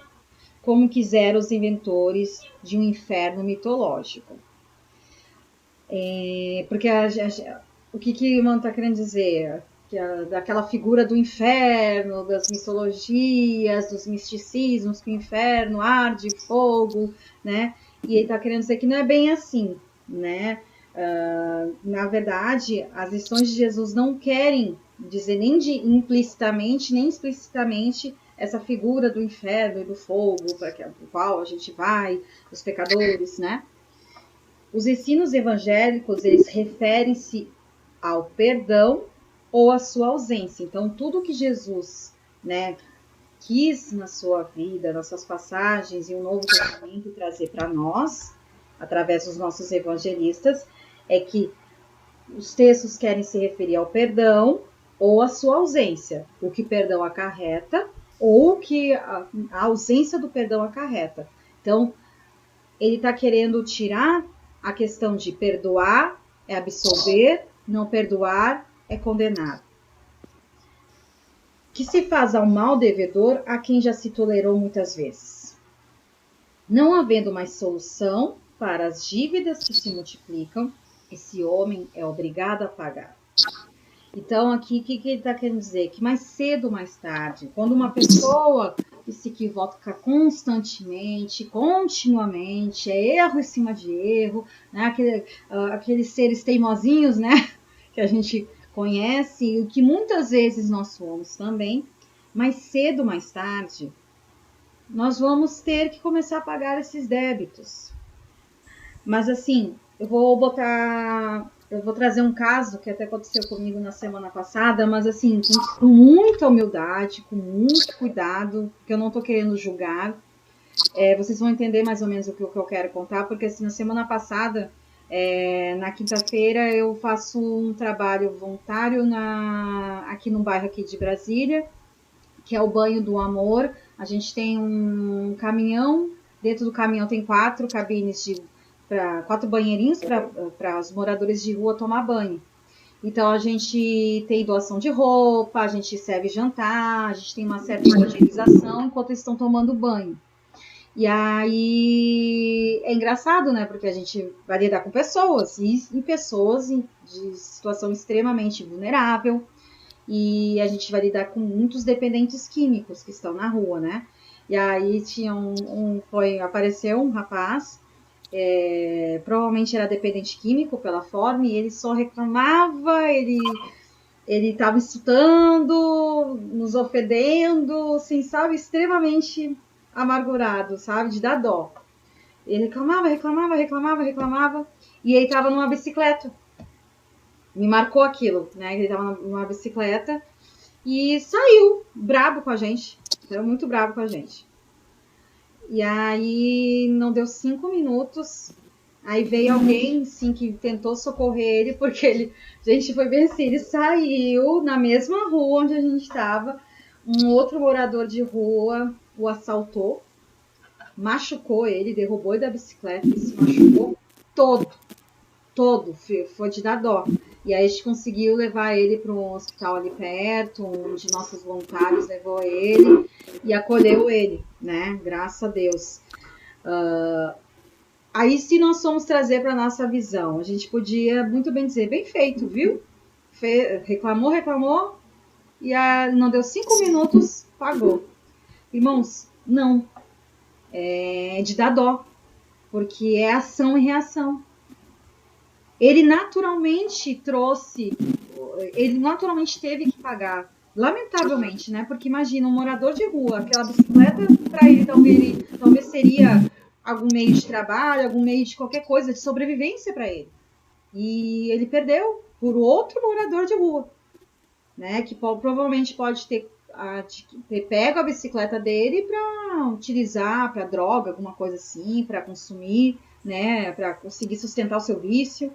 como quiseram os inventores de um inferno mitológico. Porque o que o Mano está querendo dizer? Daquela figura do inferno, das mitologias, dos misticismos, que o inferno arde fogo, né? E ele está querendo dizer que não é bem assim, né? Na verdade, as lições de Jesus não querem dizer nem implicitamente, nem explicitamente essa figura do inferno e do fogo para o qual a gente vai, os pecadores, né? Os ensinos evangélicos, eles referem-se ao perdão ou à sua ausência. Então, tudo que Jesus, né, quis na sua vida, nas suas passagens e o Novo Testamento trazer para nós, através dos nossos evangelistas, é que os textos querem se referir ao perdão ou à sua ausência, o que perdão acarreta ou o que a ausência do perdão acarreta. Então, ele está querendo tirar a questão de perdoar é absolver, não perdoar é condenar. Que se faz ao mal devedor a quem já se tolerou muitas vezes. Não havendo mais solução para as dívidas que se multiplicam, esse homem é obrigado a pagar. Então, aqui, o que ele está querendo dizer? Que mais cedo ou mais tarde, quando uma pessoa se equivoca constantemente, continuamente, é erro em cima de erro, né? Aqueles seres teimosinhos, né? Que a gente conhece, e que muitas vezes nós somos também, mais cedo ou mais tarde, nós vamos ter que começar a pagar esses débitos. Mas assim, eu vou trazer um caso que até aconteceu comigo na semana passada, mas assim, com muita humildade, com muito cuidado, porque eu não estou querendo julgar. Vocês vão entender mais ou menos o que eu quero contar, porque assim, na semana passada, na quinta-feira, eu faço um trabalho voluntário aqui no bairro aqui de Brasília, que é o Banho do Amor. A gente tem um caminhão, dentro do caminhão tem 4 cabines 4 banheirinhos para os moradores de rua tomar banho. Então, a gente tem doação de roupa, a gente serve jantar, a gente tem uma certa evangelização enquanto eles estão tomando banho. E aí, é engraçado, né? Porque a gente vai lidar com pessoas, e pessoas de situação extremamente vulnerável, e a gente vai lidar com muitos dependentes químicos que estão na rua, né? E aí, apareceu um rapaz, provavelmente era dependente químico pela forma, e ele só reclamava, ele estava insultando, nos ofendendo, assim, sabe, extremamente amargurado, sabe, de dar dó. Ele reclamava, e ele estava numa bicicleta. Me marcou aquilo, né, ele estava numa bicicleta e saiu brabo com a gente, saiu muito brabo com a gente. E aí, não deu 5 minutos, aí veio alguém, sim, que tentou socorrer ele, porque gente, foi bem assim, ele saiu na mesma rua onde a gente estava, um outro morador de rua o assaltou, machucou ele, derrubou ele da bicicleta, ele se machucou todo, foi de dar dó. E aí a gente conseguiu levar ele para um hospital ali perto, um de nossos voluntários levou ele e acolheu ele, né? Graças a Deus. Aí, se nós formos trazer para a nossa visão, a gente podia muito bem dizer, bem feito, viu? Reclamou, e não deu 5 minutos, pagou. Irmãos, não. É de dar dó, porque é ação e reação. Ele naturalmente teve que pagar, lamentavelmente, né? Porque imagina, um morador de rua, aquela bicicleta para ele talvez seria algum meio de trabalho, algum meio de qualquer coisa, de sobrevivência para ele. E ele perdeu por outro morador de rua, né? Que provavelmente pode ter pego a bicicleta dele para utilizar para droga, alguma coisa assim, para consumir, né? Para conseguir sustentar o seu vício.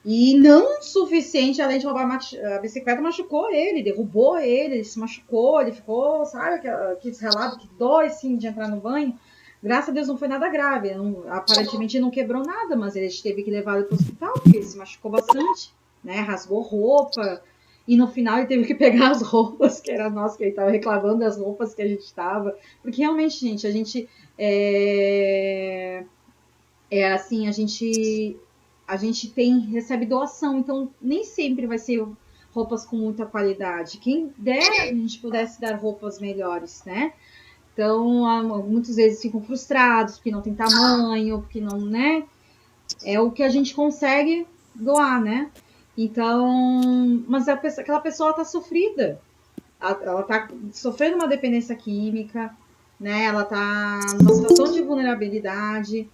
E não suficiente, além de roubar a bicicleta, machucou ele, derrubou ele se machucou, ele ficou, sabe, aqueles relatos que dói, assim, de entrar no banho. Graças a Deus não foi nada grave, aparentemente não quebrou nada, mas ele teve que levar ele para o hospital, porque ele se machucou bastante, né? Rasgou roupa, e no final ele teve que pegar as roupas, que era nossa, que ele estava reclamando das roupas que a gente estava, porque realmente, gente, a gente assim, a gente recebe doação, então nem sempre vai ser roupas com muita qualidade. Quem dera a gente pudesse dar roupas melhores, né? Então, muitas vezes ficam frustrados porque não tem tamanho, porque não, né? É o que a gente consegue doar, né? Então, mas aquela pessoa tá sofrida. Ela tá sofrendo uma dependência química, né? Ela tá numa situação de vulnerabilidade.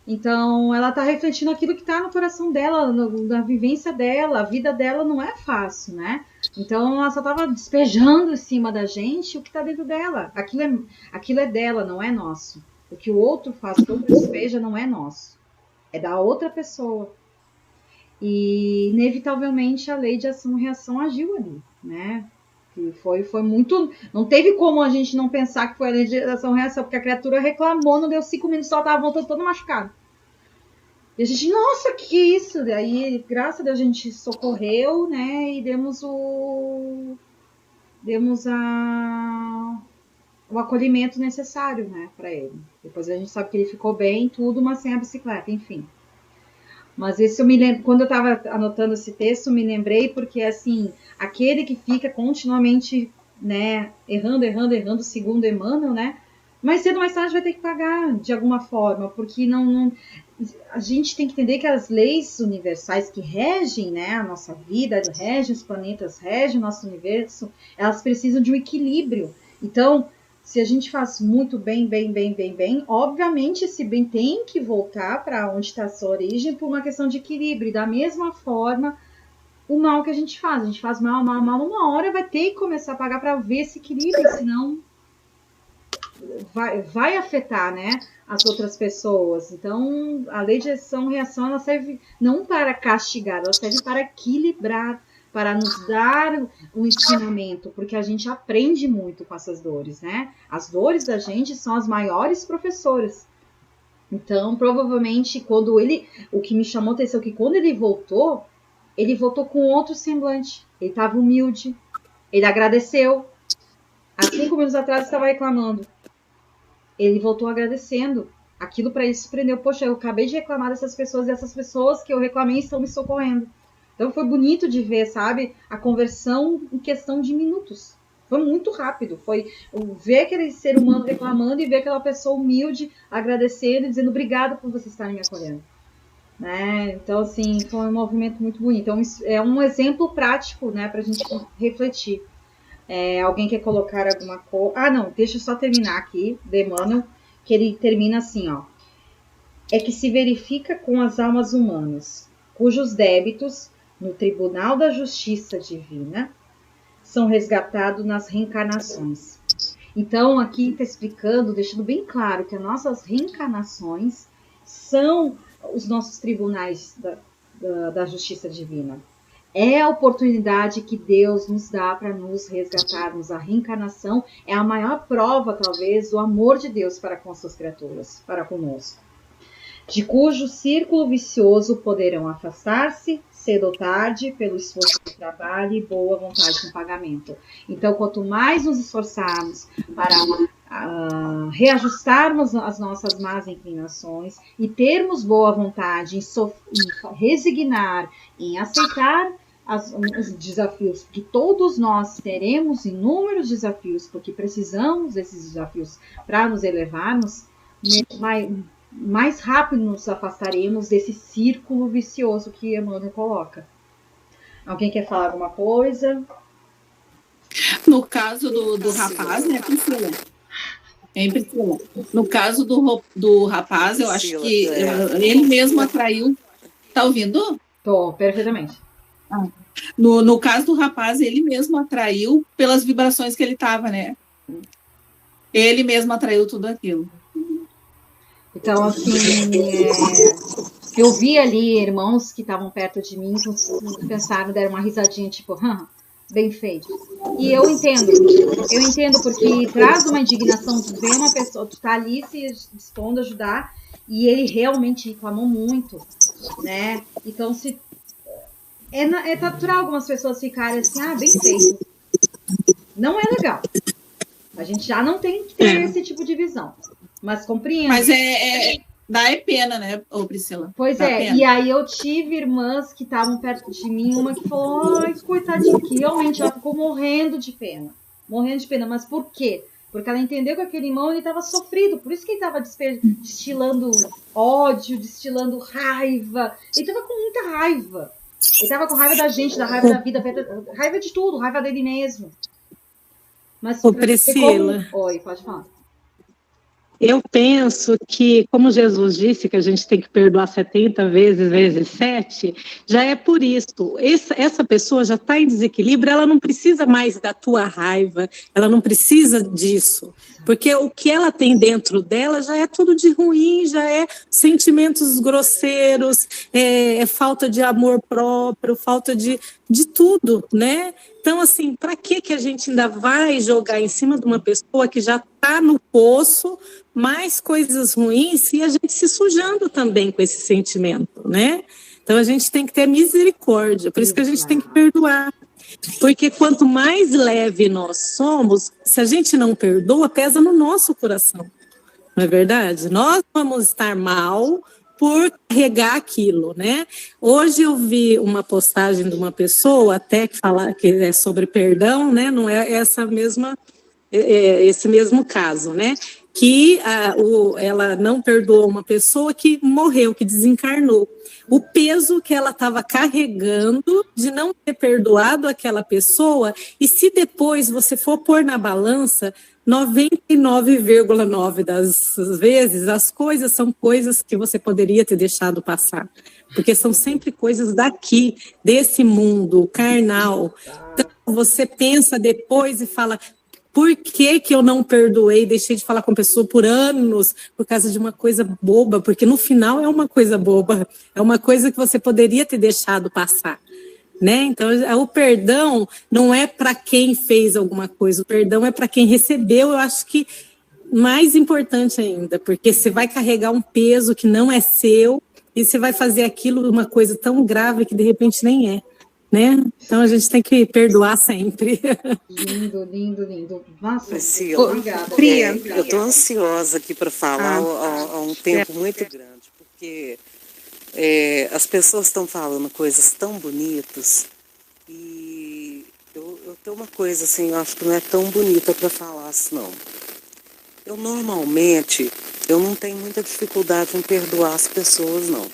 Então, ela tá refletindo aquilo que tá no coração dela, na vivência dela. A vida dela não é fácil, né? Então, ela só tava despejando em cima da gente o que tá dentro dela. Aquilo é dela, não é nosso. O que o outro faz, o que o outro despeja, não é nosso. É da outra pessoa. E, inevitavelmente, a lei de ação e reação agiu ali, né? Que foi muito... Não teve como a gente não pensar que foi a lei de ação e reação, porque a criatura reclamou, não deu 5 minutos, ela tava voltando toda machucada. E a gente, nossa, que isso? Daí, graças a Deus, a gente socorreu, né? E demos o acolhimento necessário, né, para ele. Depois a gente sabe que ele ficou bem, tudo, mas sem a bicicleta, enfim. Mas isso eu me lembro, quando eu estava anotando esse texto, me lembrei porque, assim, aquele que fica continuamente, né, errando, segundo Emmanuel, né, mais cedo ou mais tarde vai ter que pagar de alguma forma, porque a gente tem que entender que as leis universais que regem, né, a nossa vida, regem os planetas, regem o nosso universo, elas precisam de um equilíbrio. Então, se a gente faz muito bem, obviamente esse bem tem que voltar para onde está a sua origem por uma questão de equilíbrio. E da mesma forma, o mal que a gente faz mal, uma hora vai ter que começar a pagar para ver esse equilíbrio, senão vai afetar, né, as outras pessoas. Então, a lei de ação e reação, ela serve não para castigar, ela serve para equilibrar, para nos dar um ensinamento, porque a gente aprende muito com essas dores, né? As dores da gente são as maiores professoras. Então, provavelmente, o que me chamou a atenção é que quando ele voltou com outro semblante. Ele estava humilde, ele agradeceu. Há 5 minutos atrás estava reclamando. Ele voltou agradecendo. Aquilo para ele surpreendeu. Poxa, eu acabei de reclamar dessas pessoas, e essas pessoas que eu reclamei estão me socorrendo. Então foi bonito de ver, sabe, a conversão em questão de minutos. Foi muito rápido. Foi ver aquele ser humano reclamando e ver aquela pessoa humilde agradecendo e dizendo obrigado por vocês estarem me acolhendo. Né? Então, assim, foi um movimento muito bonito. Então, é um exemplo prático, né, para a gente refletir. Alguém quer colocar alguma coisa? Ah, não, deixa eu só terminar aqui, de Emmanuel, que ele termina assim, ó. É que se verifica com as almas humanas, cujos débitos, no Tribunal da Justiça Divina, são resgatados nas reencarnações. Então, aqui está explicando, deixando bem claro que as nossas reencarnações são os nossos tribunais da Justiça Divina. É a oportunidade que Deus nos dá para nos resgatarmos. A reencarnação é a maior prova, talvez, do amor de Deus para com as suas criaturas, para conosco. De cujo círculo vicioso poderão afastar-se, cedo ou tarde, pelo esforço de trabalho e boa vontade no pagamento. Então, quanto mais nos esforçarmos para reajustarmos as nossas más inclinações e termos boa vontade em resignar, em aceitar os desafios, porque todos nós teremos inúmeros desafios, porque precisamos desses desafios para nos elevarmos, mais rápido nos afastaremos desse círculo vicioso que Emmanuel coloca. Alguém quer falar alguma coisa? No caso do rapaz, né, Priscila? Priscila? No caso do rapaz, eu acho que ele mesmo atraiu. Tá ouvindo? Tô, perfeitamente. No caso do rapaz, ele mesmo atraiu pelas vibrações que ele estava, né? Ele mesmo atraiu tudo aquilo. Então, assim, eu vi ali irmãos que estavam perto de mim, pensaram, deram uma risadinha, tipo, bem feitos. E eu entendo porque traz uma indignação, tu vê uma pessoa, tu tá ali se dispondo a ajudar, e ele realmente reclamou muito, né? Então, é natural algumas pessoas ficarem assim, bem feito. Não é legal. A gente já não tem que ter esse tipo de visão. Mas compreendo. Mas dá pena, né, Priscila? Pois dá é, pena. E aí eu tive irmãs que estavam perto de mim, uma que falou, ai, coitadinha, que realmente ela ficou morrendo de pena. Mas por quê? Porque ela entendeu que aquele irmão, ele estava sofrido, por isso que ele estava destilando ódio, destilando raiva. Ele estava com muita raiva. Ele estava com raiva da gente, da raiva da vida, raiva de tudo, raiva dele mesmo. Mas, Priscila. Oi, pode falar. Eu penso que, como Jesus disse que a gente tem que perdoar 70 vezes 7, já é por isso. Essa pessoa já está em desequilíbrio, ela não precisa mais da tua raiva, ela não precisa disso. Porque o que ela tem dentro dela já é tudo de ruim, já é sentimentos grosseiros, é falta de amor próprio, falta de tudo, né? Então, assim, para que a gente ainda vai jogar em cima de uma pessoa que já está no poço mais coisas ruins e a gente se sujando também com esse sentimento, né? Então, a gente tem que ter misericórdia, por isso que a gente tem que perdoar. Porque quanto mais leve nós somos, se a gente não perdoa, pesa no nosso coração, não é verdade? Nós vamos estar mal por carregar aquilo, né? Hoje eu vi uma postagem de uma pessoa até que fala que é sobre perdão, né? Não é esse mesmo caso, né? Que ela não perdoou uma pessoa que morreu, que desencarnou. O peso que ela estava carregando de não ter perdoado aquela pessoa, e se depois você for pôr na balança, 99,9 das vezes as coisas são coisas que você poderia ter deixado passar, porque são sempre coisas daqui, desse mundo carnal. Então, você pensa depois e fala, por que eu não perdoei, deixei de falar com a pessoa por anos por causa de uma coisa boba? Porque no final é uma coisa boba, é uma coisa que você poderia ter deixado passar, né? Então, o perdão não é para quem fez alguma coisa, o perdão é para quem recebeu. Eu acho que mais importante ainda, porque você vai carregar um peso que não é seu e você vai fazer aquilo uma coisa tão grave que de repente nem é. Né? Então a gente tem que perdoar sempre. Lindo, lindo, lindo. Nossa, Priscila, obrigada. Eu estou ansiosa aqui para falar há um tempo muito grande, porque as pessoas estão falando coisas tão bonitas e eu tenho uma coisa assim, eu acho que não é tão bonita para falar assim, não. Eu normalmente, eu não tenho muita dificuldade em perdoar as pessoas, não.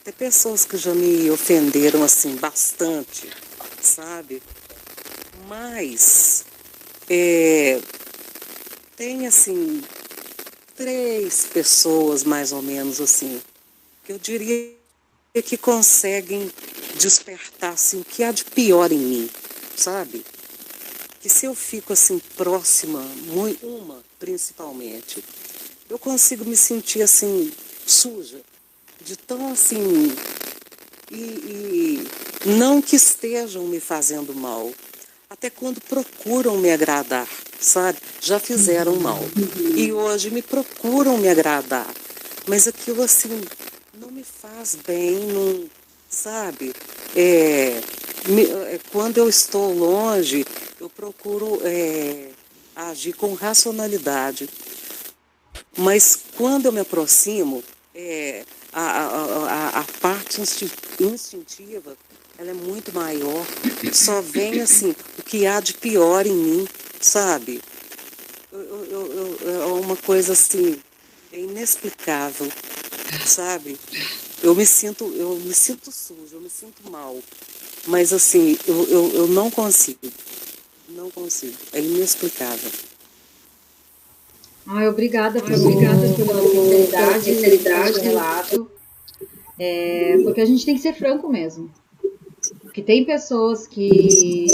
Tem pessoas que já me ofenderam assim bastante, sabe? Mas tem assim 3 pessoas mais ou menos assim que eu diria que conseguem despertar assim o que há de pior em mim, sabe? Que se eu fico assim próxima, uma principalmente, eu consigo me sentir assim suja. De tão assim, e não que estejam me fazendo mal, até quando procuram me agradar, sabe? Já fizeram mal, e hoje me procuram me agradar, mas aquilo assim, não me faz bem, não, sabe? Quando eu estou longe, eu procuro agir com racionalidade, mas quando eu me aproximo, a parte instintiva, ela é muito maior, só vem assim, o que há de pior em mim, sabe? É uma coisa assim, inexplicável, sabe? Eu me sinto suja, eu me sinto mal, mas assim, eu não consigo, é inexplicável. Obrigada pela sinceridade do relato. Porque a gente tem que ser franco mesmo. Porque tem pessoas que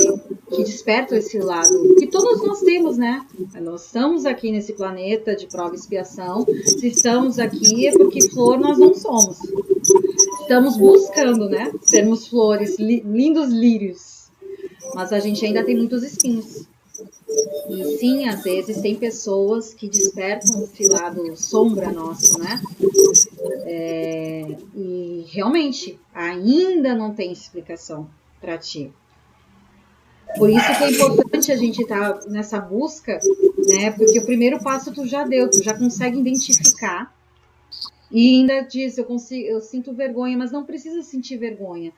despertam esse lado, que todos nós temos, né? Nós estamos aqui nesse planeta de prova e expiação. Se estamos aqui é porque flor nós não somos. Estamos buscando, né? Sermos flores, lindos lírios. mas a gente ainda tem muitos espinhos. E sim, às vezes tem pessoas que despertam esse lado sombra nosso, né? E realmente ainda não tem explicação para ti. Por isso que é importante a gente estar nessa busca, né? Porque o primeiro passo tu já deu, tu já consegue identificar e ainda diz, eu sinto vergonha, mas não precisa sentir vergonha,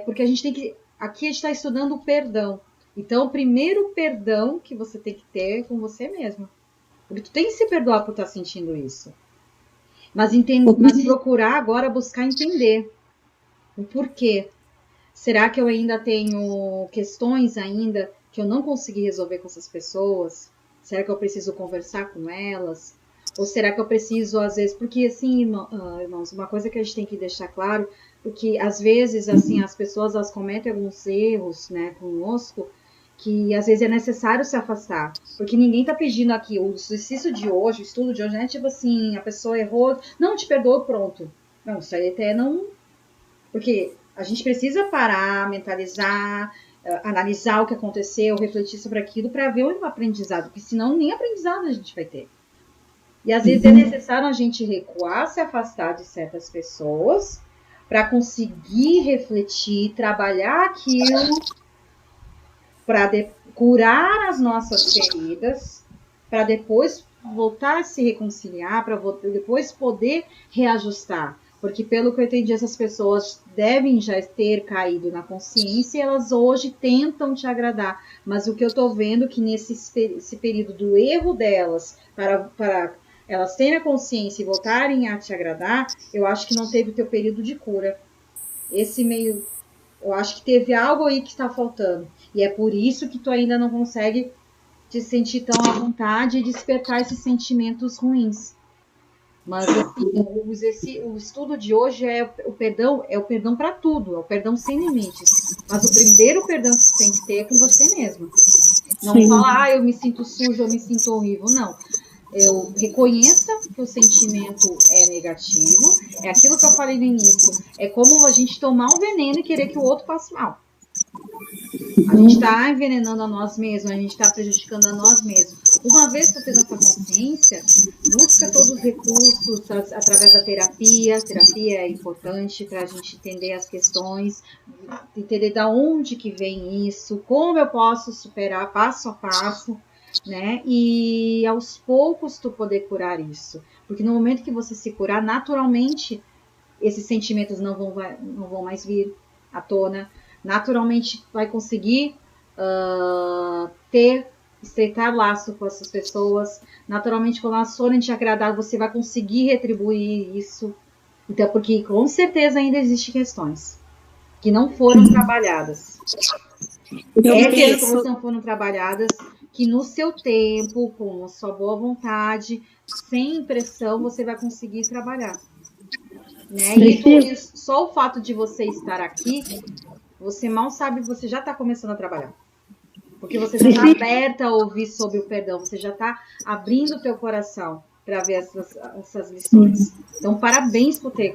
porque a gente tem que, aqui a gente está estudando o perdão. Então, o primeiro perdão que você tem que ter é com você mesmo, porque tu tem que se perdoar por estar sentindo isso, mas procurar agora buscar entender o porquê. Será que eu ainda tenho questões ainda que eu não consegui resolver com essas pessoas? Será que eu preciso conversar com elas? Ou será que eu preciso, às vezes... Porque, assim, irmãos, uma coisa que a gente tem que deixar claro, porque, às vezes, assim, as pessoas, elas cometem alguns erros, né, conosco, que, às vezes, é necessário se afastar. Porque ninguém tá pedindo aqui, o exercício de hoje, o estudo de hoje, não é tipo assim, a pessoa errou, não, te perdoou, pronto. Não, isso aí até não... Porque... A gente precisa parar, mentalizar, analisar o que aconteceu, refletir sobre aquilo para ver o aprendizado, porque senão nem aprendizado a gente vai ter. E às vezes é necessário a gente recuar, se afastar de certas pessoas para conseguir refletir, trabalhar aquilo, para curar as nossas feridas, para depois voltar a se reconciliar, para depois poder reajustar. Porque, pelo que eu entendi, essas pessoas devem já ter caído na consciência e elas hoje tentam te agradar. Mas o que eu estou vendo é que nesse período do erro delas, para elas terem a consciência e voltarem a te agradar, eu acho que não teve o teu período de cura. Eu acho que teve algo aí que está faltando. E é por isso que tu ainda não consegue te sentir tão à vontade e despertar esses sentimentos ruins. Mas assim, o estudo de hoje é o perdão para tudo, é o perdão sem limites. Mas o primeiro perdão que você tem que ter é com você mesmo. Não falar, eu me sinto sujo, eu me sinto horrível. Não. Eu reconheça que o sentimento é negativo. É aquilo que eu falei no início. É como a gente tomar um veneno e querer que o outro passe mal. A gente está envenenando a nós mesmos, a gente está prejudicando a nós mesmos. Uma vez que você tem essa consciência, busca todos os recursos através da terapia. A terapia é importante para a gente entender as questões, entender de onde que vem isso, como eu posso superar passo a passo, né? E aos poucos tu poder curar isso. Porque no momento que você se curar, naturalmente, esses sentimentos não vão mais vir à tona. Naturalmente vai conseguir estreitar laço com essas pessoas. Naturalmente, quando elas forem te agradar, você vai conseguir retribuir isso. Então, porque com certeza ainda existem questões que não foram trabalhadas. Essas não foram trabalhadas, que no seu tempo, com a sua boa vontade, sem pressão, você vai conseguir trabalhar. Né? E só o fato de você estar aqui, você mal sabe, você já está começando a trabalhar. Porque você já está aberta a ouvir sobre o perdão, você já está abrindo o teu coração para ver essas lições. Então, parabéns por ter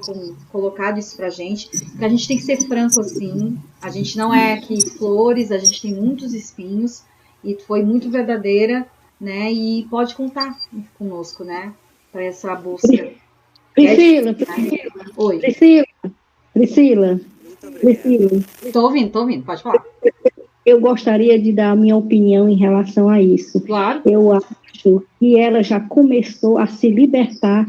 colocado isso pra gente, porque a gente tem que ser franco assim, a gente não é aqui flores, a gente tem muitos espinhos, e foi muito verdadeira, né, e pode contar conosco, né, para essa busca. Priscila. Tô ouvindo, pode falar. Eu gostaria de dar a minha opinião em relação a isso. Claro. Eu acho que ela já começou a se libertar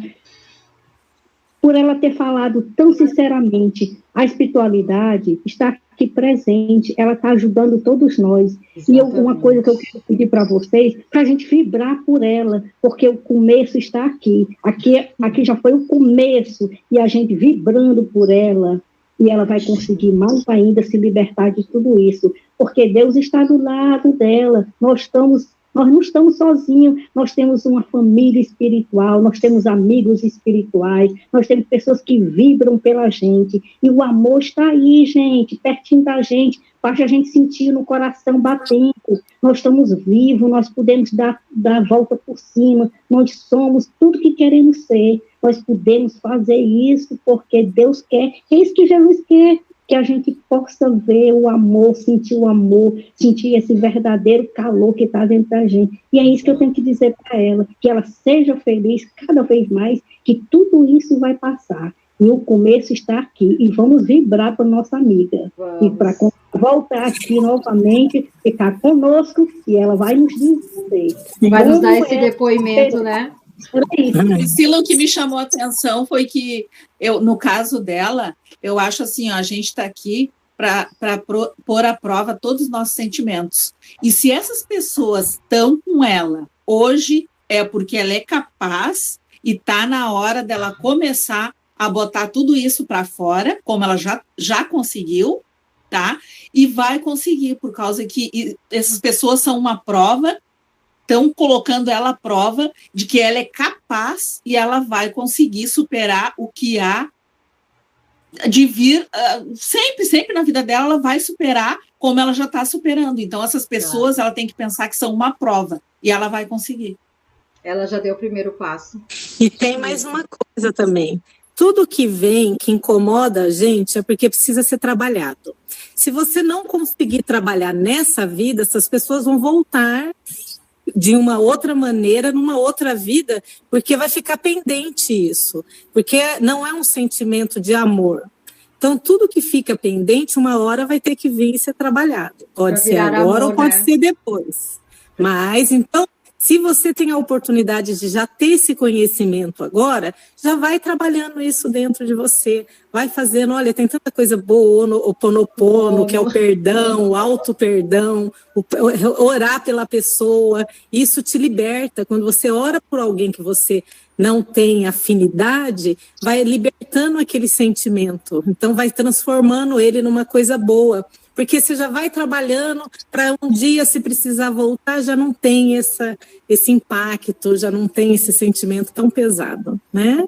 por ela ter falado tão sinceramente. A espiritualidade está aqui presente, ela está ajudando todos nós. Exatamente. E uma coisa que eu quero pedir para vocês, para a gente vibrar por ela, porque o começo está aqui. Aqui já foi o começo, e a gente vibrando por ela, e ela vai conseguir mais ainda se libertar de tudo isso, porque Deus está do lado dela, nós não estamos sozinhos, nós temos uma família espiritual, nós temos amigos espirituais, nós temos pessoas que vibram pela gente, e o amor está aí, gente, pertinho da gente, basta a gente sentir no coração batendo, nós estamos vivos, nós podemos dar a volta por cima, nós somos tudo que queremos ser, nós podemos fazer isso porque Deus quer, é isso que Jesus quer, que a gente possa ver o amor, sentir esse verdadeiro calor que está dentro da gente. E é isso que eu tenho que dizer para ela, que ela seja feliz cada vez mais, que tudo isso vai passar. E o começo está aqui. E vamos vibrar para nossa amiga. Vamos. E para voltar aqui novamente, ficar conosco, e ela vai nos dizer. Vai nos dar esse depoimento, né? Priscila, o que me chamou a atenção foi que, no caso dela, eu acho assim, ó, a gente está aqui para pôr à prova todos os nossos sentimentos. E se essas pessoas estão com ela hoje, é porque ela é capaz e está na hora dela começar a botar tudo isso para fora, como ela já conseguiu, tá? E vai conseguir, por causa que essas pessoas são uma prova, estão colocando ela à prova de que ela é capaz e ela vai conseguir superar o que há de vir, sempre na vida dela, ela vai superar como ela já está superando. Então, essas pessoas, ela tem que pensar que são uma prova e ela vai conseguir. Ela já deu o primeiro passo. E tem mais uma coisa também. Tudo que vem, que incomoda a gente, é porque precisa ser trabalhado. Se você não conseguir trabalhar nessa vida, essas pessoas vão voltar de uma outra maneira, numa outra vida, porque vai ficar pendente isso. Porque não é um sentimento de amor. Então, tudo que fica pendente, uma hora vai ter que vir e ser trabalhado. Pode ser agora ou pode ser depois. Mas, então, se você tem a oportunidade de já ter esse conhecimento agora, já vai trabalhando isso dentro de você. Vai fazendo, olha, tem tanta coisa boa, o Ponopono, que é o perdão, o auto-perdão, orar pela pessoa. Isso te liberta. Quando você ora por alguém que você não tem afinidade, vai libertando aquele sentimento. Então, vai transformando ele numa coisa boa. Porque você já vai trabalhando para um dia, se precisar voltar, já não tem esse impacto, já não tem esse sentimento tão pesado, né?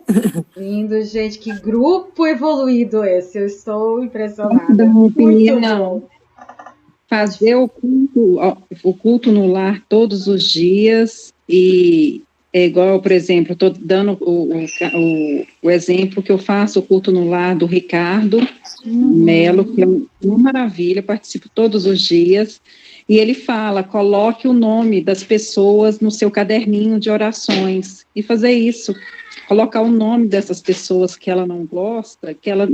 Lindo, gente, que grupo evoluído esse, eu estou impressionada. Da minha opinião, fazer o culto no lar todos os dias e é igual, por exemplo, estou dando o exemplo que eu faço o culto no lar do Ricardo Melo, que é uma maravilha, participo todos os dias, e ele fala, coloque o nome das pessoas no seu caderninho de orações, e fazer isso, colocar o nome dessas pessoas que ela não gosta, que ela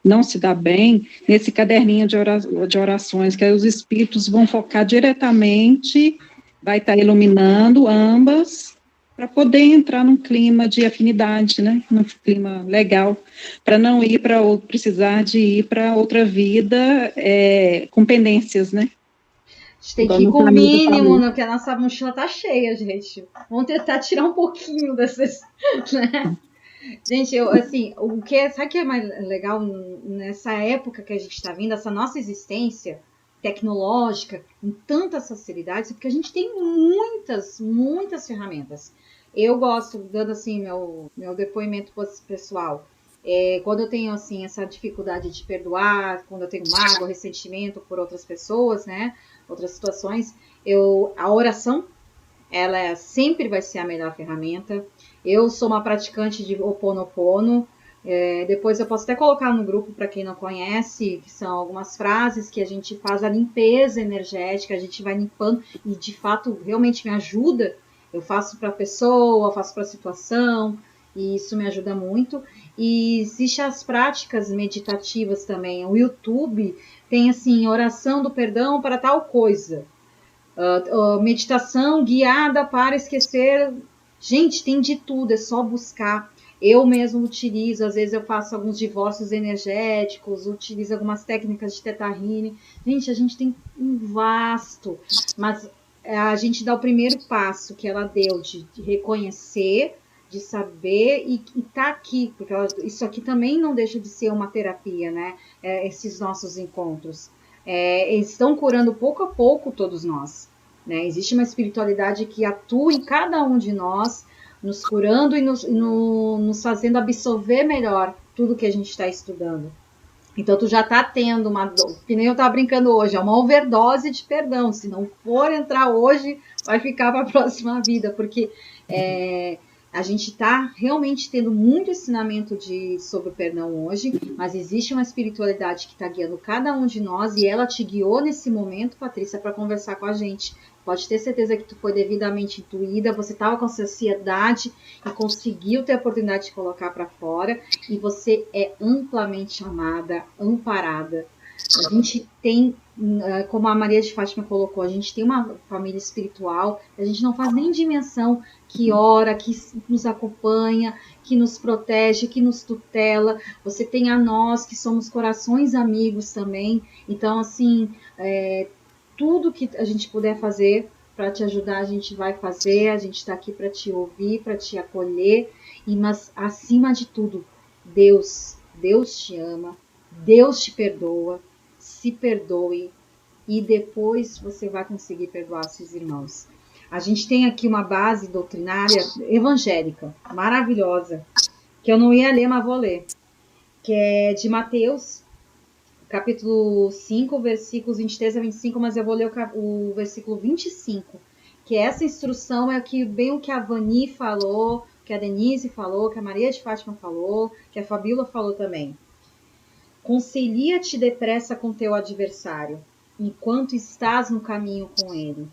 não se dá bem, nesse caderninho de orações, que aí os espíritos vão focar diretamente, vai estar iluminando ambas, para poder entrar num clima de afinidade, né? Num clima legal, para não precisar de ir para outra vida com pendências, né? A gente tem que ir com o mínimo, porque a nossa mochila tá cheia, gente. Vamos tentar tirar um pouquinho dessas, né? Gente, sabe o que é mais legal nessa época que a gente está vindo, essa nossa existência tecnológica, com tantas facilidades, porque a gente tem muitas ferramentas. Eu gosto, dando assim meu depoimento pessoal, quando eu tenho assim essa dificuldade de perdoar, quando eu tenho mágoa, ressentimento por outras pessoas, né, outras situações, a oração, ela sempre vai ser a melhor ferramenta. Eu sou uma praticante de Ho'oponopono. Depois eu posso até colocar no grupo para quem não conhece, que são algumas frases que a gente faz a limpeza energética, a gente vai limpando e de fato realmente me ajuda. Eu faço para a pessoa, faço para a situação, e isso me ajuda muito. E existem as práticas meditativas também. O YouTube tem assim, oração do perdão para tal coisa, meditação guiada para esquecer. Gente, tem de tudo, é só buscar. Eu mesmo utilizo, às vezes eu faço alguns divórcios energéticos, utilizo algumas técnicas de Theta Healing. Gente, a gente tem um vasto, mas a gente dá o primeiro passo que ela deu de reconhecer, de saber e tá aqui, porque isso aqui também não deixa de ser uma terapia, né? Esses nossos encontros. Eles estão curando pouco a pouco todos nós, né? Existe uma espiritualidade que atua em cada um de nós, nos curando e nos fazendo absorver melhor tudo que a gente está estudando. Então, tu já tá tendo que nem eu tava brincando hoje, é uma overdose de perdão. Se não for entrar hoje, vai ficar para a próxima vida, porque A gente está realmente tendo muito ensinamento sobre o perdão hoje, mas existe uma espiritualidade que está guiando cada um de nós e ela te guiou nesse momento, Patrícia, para conversar com a gente. Pode ter certeza que tu foi devidamente intuída, você estava com ansiedade e conseguiu ter a oportunidade de colocar para fora e você é amplamente amada, amparada. A gente tem, como a Maria de Fátima colocou, a gente tem uma família espiritual, a gente não faz nem dimensão que ora, que nos acompanha, que nos protege, que nos tutela. Você tem a nós, que somos corações amigos também. Então, assim, tudo que a gente puder fazer para te ajudar, a gente vai fazer. A gente está aqui para te ouvir, para te acolher. Mas, acima de tudo, Deus te ama, Deus te perdoa. Se perdoe e depois você vai conseguir perdoar seus irmãos. A gente tem aqui uma base doutrinária evangélica maravilhosa, que eu não ia ler, mas vou ler, que é de Mateus, capítulo 5, versículos 23 a 25, mas eu vou ler o versículo 25, que essa instrução é bem o que a Vani falou, que a Denise falou, que a Maria de Fátima falou, que a Fabíola falou também. Concilia-te depressa com teu adversário, enquanto estás no caminho com ele.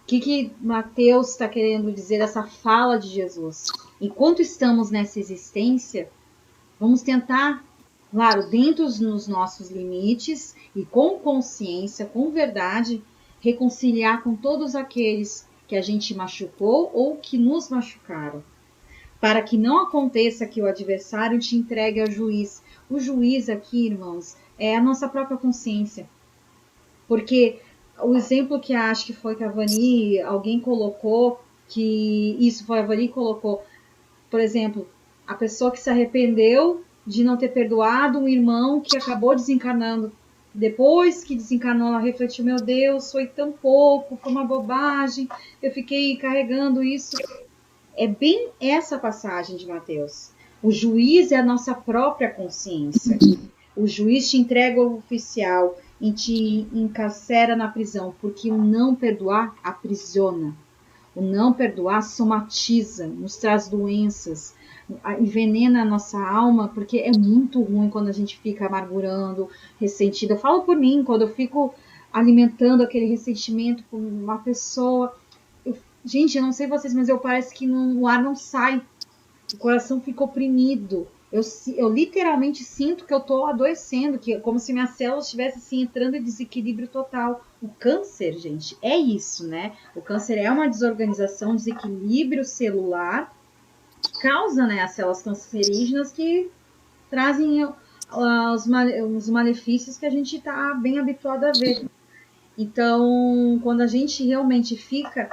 O que Mateus está querendo dizer dessa fala de Jesus? Enquanto estamos nessa existência, vamos tentar, claro, dentro dos nossos limites e com consciência, com verdade, reconciliar com todos aqueles que a gente machucou ou que nos machucaram. Para que não aconteça que o adversário te entregue ao juiz. O juiz aqui, irmãos, é a nossa própria consciência. Porque o exemplo que acho que foi que a Vani, alguém colocou, que isso foi a Vani que colocou, por exemplo, a pessoa que se arrependeu de não ter perdoado um irmão que acabou desencarnando. Depois que desencarnou, ela refletiu, meu Deus, foi tão pouco, foi uma bobagem, eu fiquei carregando isso. É bem essa passagem de Mateus. O juiz é a nossa própria consciência. O juiz te entrega ao oficial e te encarcera na prisão, porque o não perdoar aprisiona. O não perdoar somatiza, nos traz doenças, envenena a nossa alma, porque é muito ruim quando a gente fica amargurando, ressentido. Eu falo por mim, quando eu fico alimentando aquele ressentimento por uma pessoa... Gente, eu não sei vocês, mas parece que o ar não sai. O coração fica oprimido. Eu literalmente sinto que eu estou adoecendo, como se minhas células estivessem assim, entrando em desequilíbrio total. O câncer, gente, é isso, né? O câncer é uma desorganização, desequilíbrio celular, que causa, né, as células cancerígenas que trazem os malefícios que a gente está bem habituado a ver. Então, quando a gente realmente fica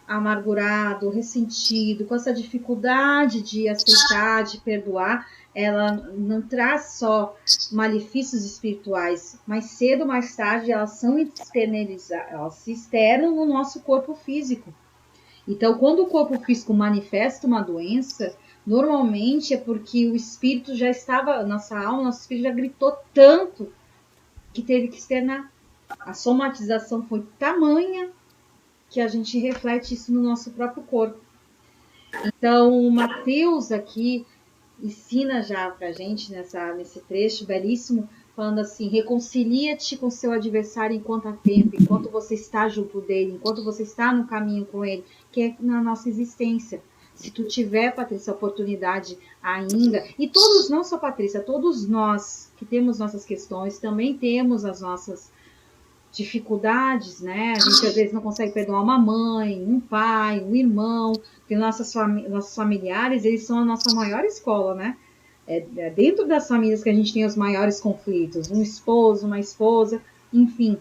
amargurado, ressentido, com essa dificuldade de aceitar, de perdoar, ela não traz só malefícios espirituais, mas cedo ou mais tarde elas são externalizadas, elas se externam no nosso corpo físico. Então, quando o corpo físico manifesta uma doença, normalmente é porque o espírito já estava, nossa alma, nosso espírito já gritou tanto que teve que externar. A somatização foi tamanha que a gente reflete isso no nosso próprio corpo. Então, Mateus aqui ensina já pra gente nesse trecho belíssimo, falando assim, reconcilia-te com seu adversário enquanto há tempo, enquanto você está junto dele, enquanto você está no caminho com ele, que é na nossa existência. Se tu tiver, Patrícia, a oportunidade ainda, e todos, não só Patrícia, todos nós que temos nossas questões, também temos as nossas dificuldades, né? A gente às vezes não consegue perdoar uma mãe, um pai, um irmão, porque nossos familiares, eles são a nossa maior escola, né? É dentro das famílias que a gente tem os maiores conflitos, um esposo, uma esposa, enfim.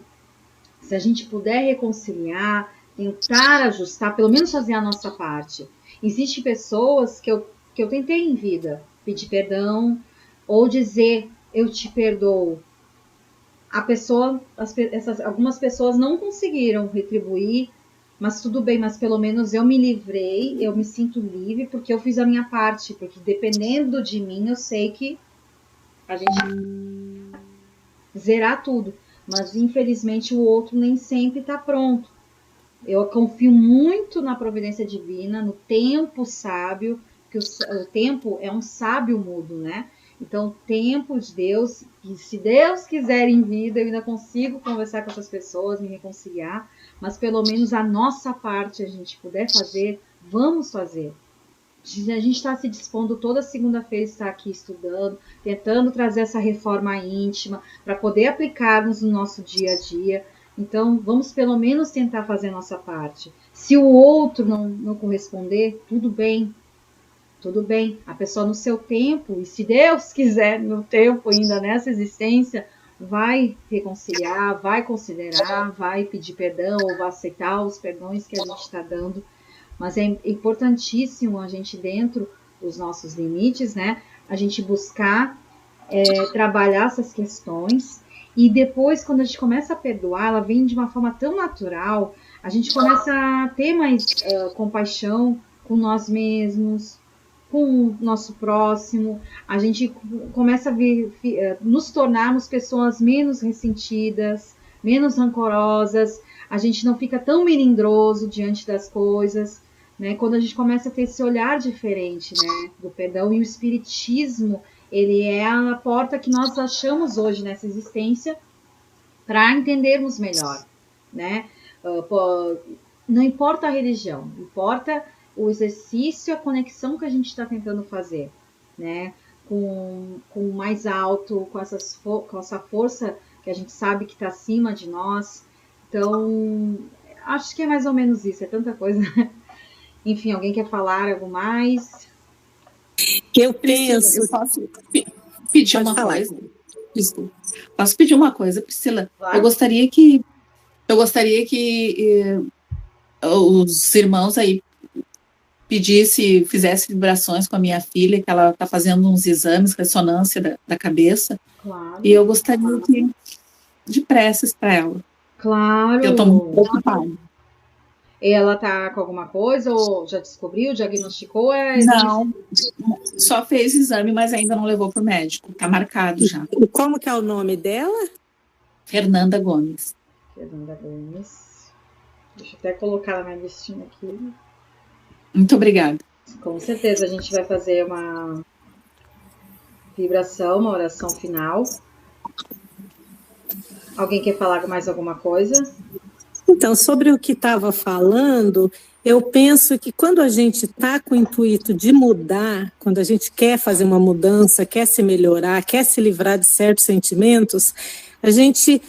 Se a gente puder reconciliar, tentar ajustar, pelo menos fazer a nossa parte. Existem pessoas que eu tentei em vida pedir perdão ou dizer eu te perdoo. Algumas pessoas não conseguiram retribuir, mas tudo bem, mas pelo menos eu me livrei, eu me sinto livre porque eu fiz a minha parte, porque dependendo de mim eu sei que a gente zerar tudo, mas infelizmente o outro nem sempre está pronto. Eu confio muito na providência divina, no tempo sábio, que o tempo é um sábio mudo, né? Então, o tempo de Deus, e se Deus quiser em vida, eu ainda consigo conversar com essas pessoas, me reconciliar, mas pelo menos a nossa parte a gente puder fazer, vamos fazer. A gente está se dispondo toda segunda-feira, está aqui estudando, tentando trazer essa reforma íntima para poder aplicarmos no nosso dia a dia. Então, vamos pelo menos tentar fazer a nossa parte. Se o outro não corresponder, tudo bem. Tudo bem, a pessoa no seu tempo, e se Deus quiser, no tempo ainda nessa existência, vai reconciliar, vai considerar, vai pedir perdão, ou vai aceitar os perdões que a gente está dando. Mas é importantíssimo a gente, dentro dos nossos limites, né, a gente buscar trabalhar essas questões, e depois, quando a gente começa a perdoar, ela vem de uma forma tão natural, a gente começa a ter mais compaixão com nós mesmos, com o nosso próximo, a gente começa a nos tornarmos pessoas menos ressentidas, menos rancorosas, a gente não fica tão melindroso diante das coisas, né? Quando a gente começa a ter esse olhar diferente, né, do perdão, e o espiritismo, ele é a porta que nós achamos hoje nessa existência para entendermos melhor, né? Não importa a religião, importa o exercício, a conexão que a gente está tentando fazer, né? Com o mais alto, com essa força que a gente sabe que está acima de nós. Então, acho que é mais ou menos isso, é tanta coisa. Enfim, alguém quer falar algo mais? Eu penso... Eu posso pedir uma coisa? Desculpa. Posso pedir uma coisa, Priscila? Claro. Eu gostaria que os irmãos aí fizesse vibrações com a minha filha, que ela está fazendo uns exames, ressonância da cabeça. Claro. E eu gostaria de preces para ela. Claro. Eu estou muito preocupada. Ela está com alguma coisa, ou já descobriu, diagnosticou? Não, só fez exame, mas ainda não levou para o médico. Está marcado já. E como que é o nome dela? Fernanda Gomes. Fernanda Gomes. Deixa eu até colocar na minha listinha aqui. Muito obrigada. Com certeza a gente vai fazer uma vibração, uma oração final. Alguém quer falar mais alguma coisa? Então, sobre o que estava falando, eu penso que quando a gente está com o intuito de mudar, quando a gente quer fazer uma mudança, quer se melhorar, quer se livrar de certos sentimentos, a gente...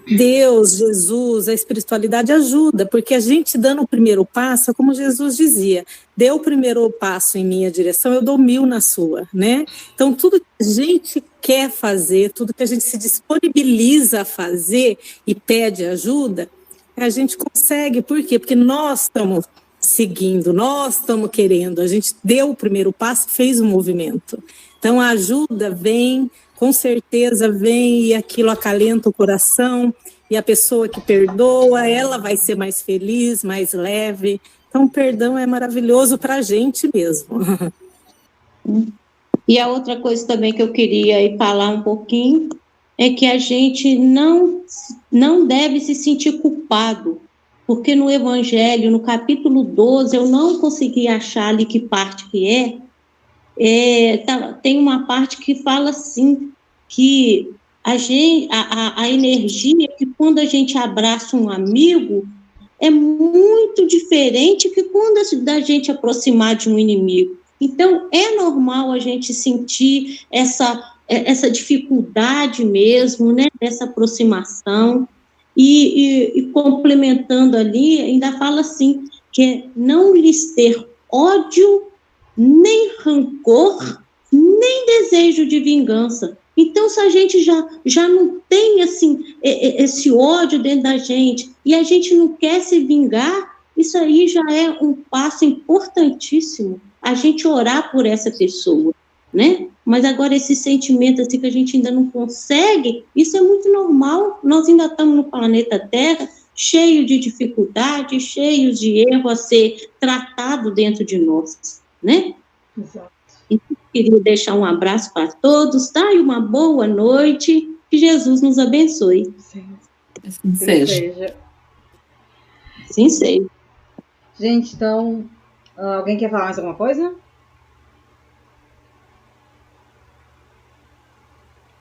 Deus, Jesus, a espiritualidade ajuda, porque a gente dando o primeiro passo, como Jesus dizia, dê o primeiro passo em minha direção, eu dou 1000 na sua, né? Então, tudo que a gente quer fazer, tudo que a gente se disponibiliza a fazer e pede ajuda, a gente consegue. Por quê? Porque nós estamos seguindo, nós estamos querendo, a gente deu o primeiro passo, fez o movimento. Então, a ajuda vem... Com certeza vem e aquilo acalenta o coração, e a pessoa que perdoa, ela vai ser mais feliz, mais leve. Então, o perdão é maravilhoso para a gente mesmo. E a outra coisa também que eu queria falar um pouquinho é que a gente não deve se sentir culpado, porque no Evangelho, no capítulo 12, eu não consegui achar ali que parte que tem uma parte que fala assim, que a energia que quando a gente abraça um amigo é muito diferente que quando a gente aproximar de um inimigo. Então, é normal a gente sentir essa dificuldade mesmo, né, dessa aproximação, e complementando ali, ainda fala assim, que não lhes ter ódio, nem rancor, nem desejo de vingança. Então, se a gente já não tem assim, esse ódio dentro da gente, e a gente não quer se vingar, isso aí já é um passo importantíssimo, a gente orar por essa pessoa, né? Mas agora esse sentimento assim, que a gente ainda não consegue, isso é muito normal, nós ainda estamos no planeta Terra, cheio de dificuldades, cheio de erro a ser tratado dentro de nós, né? Exato. Então, queria deixar um abraço para todos, tá? E uma boa noite, que Jesus nos abençoe. Sim. Assim seja. Sim, sei. Gente, então, alguém quer falar mais alguma coisa?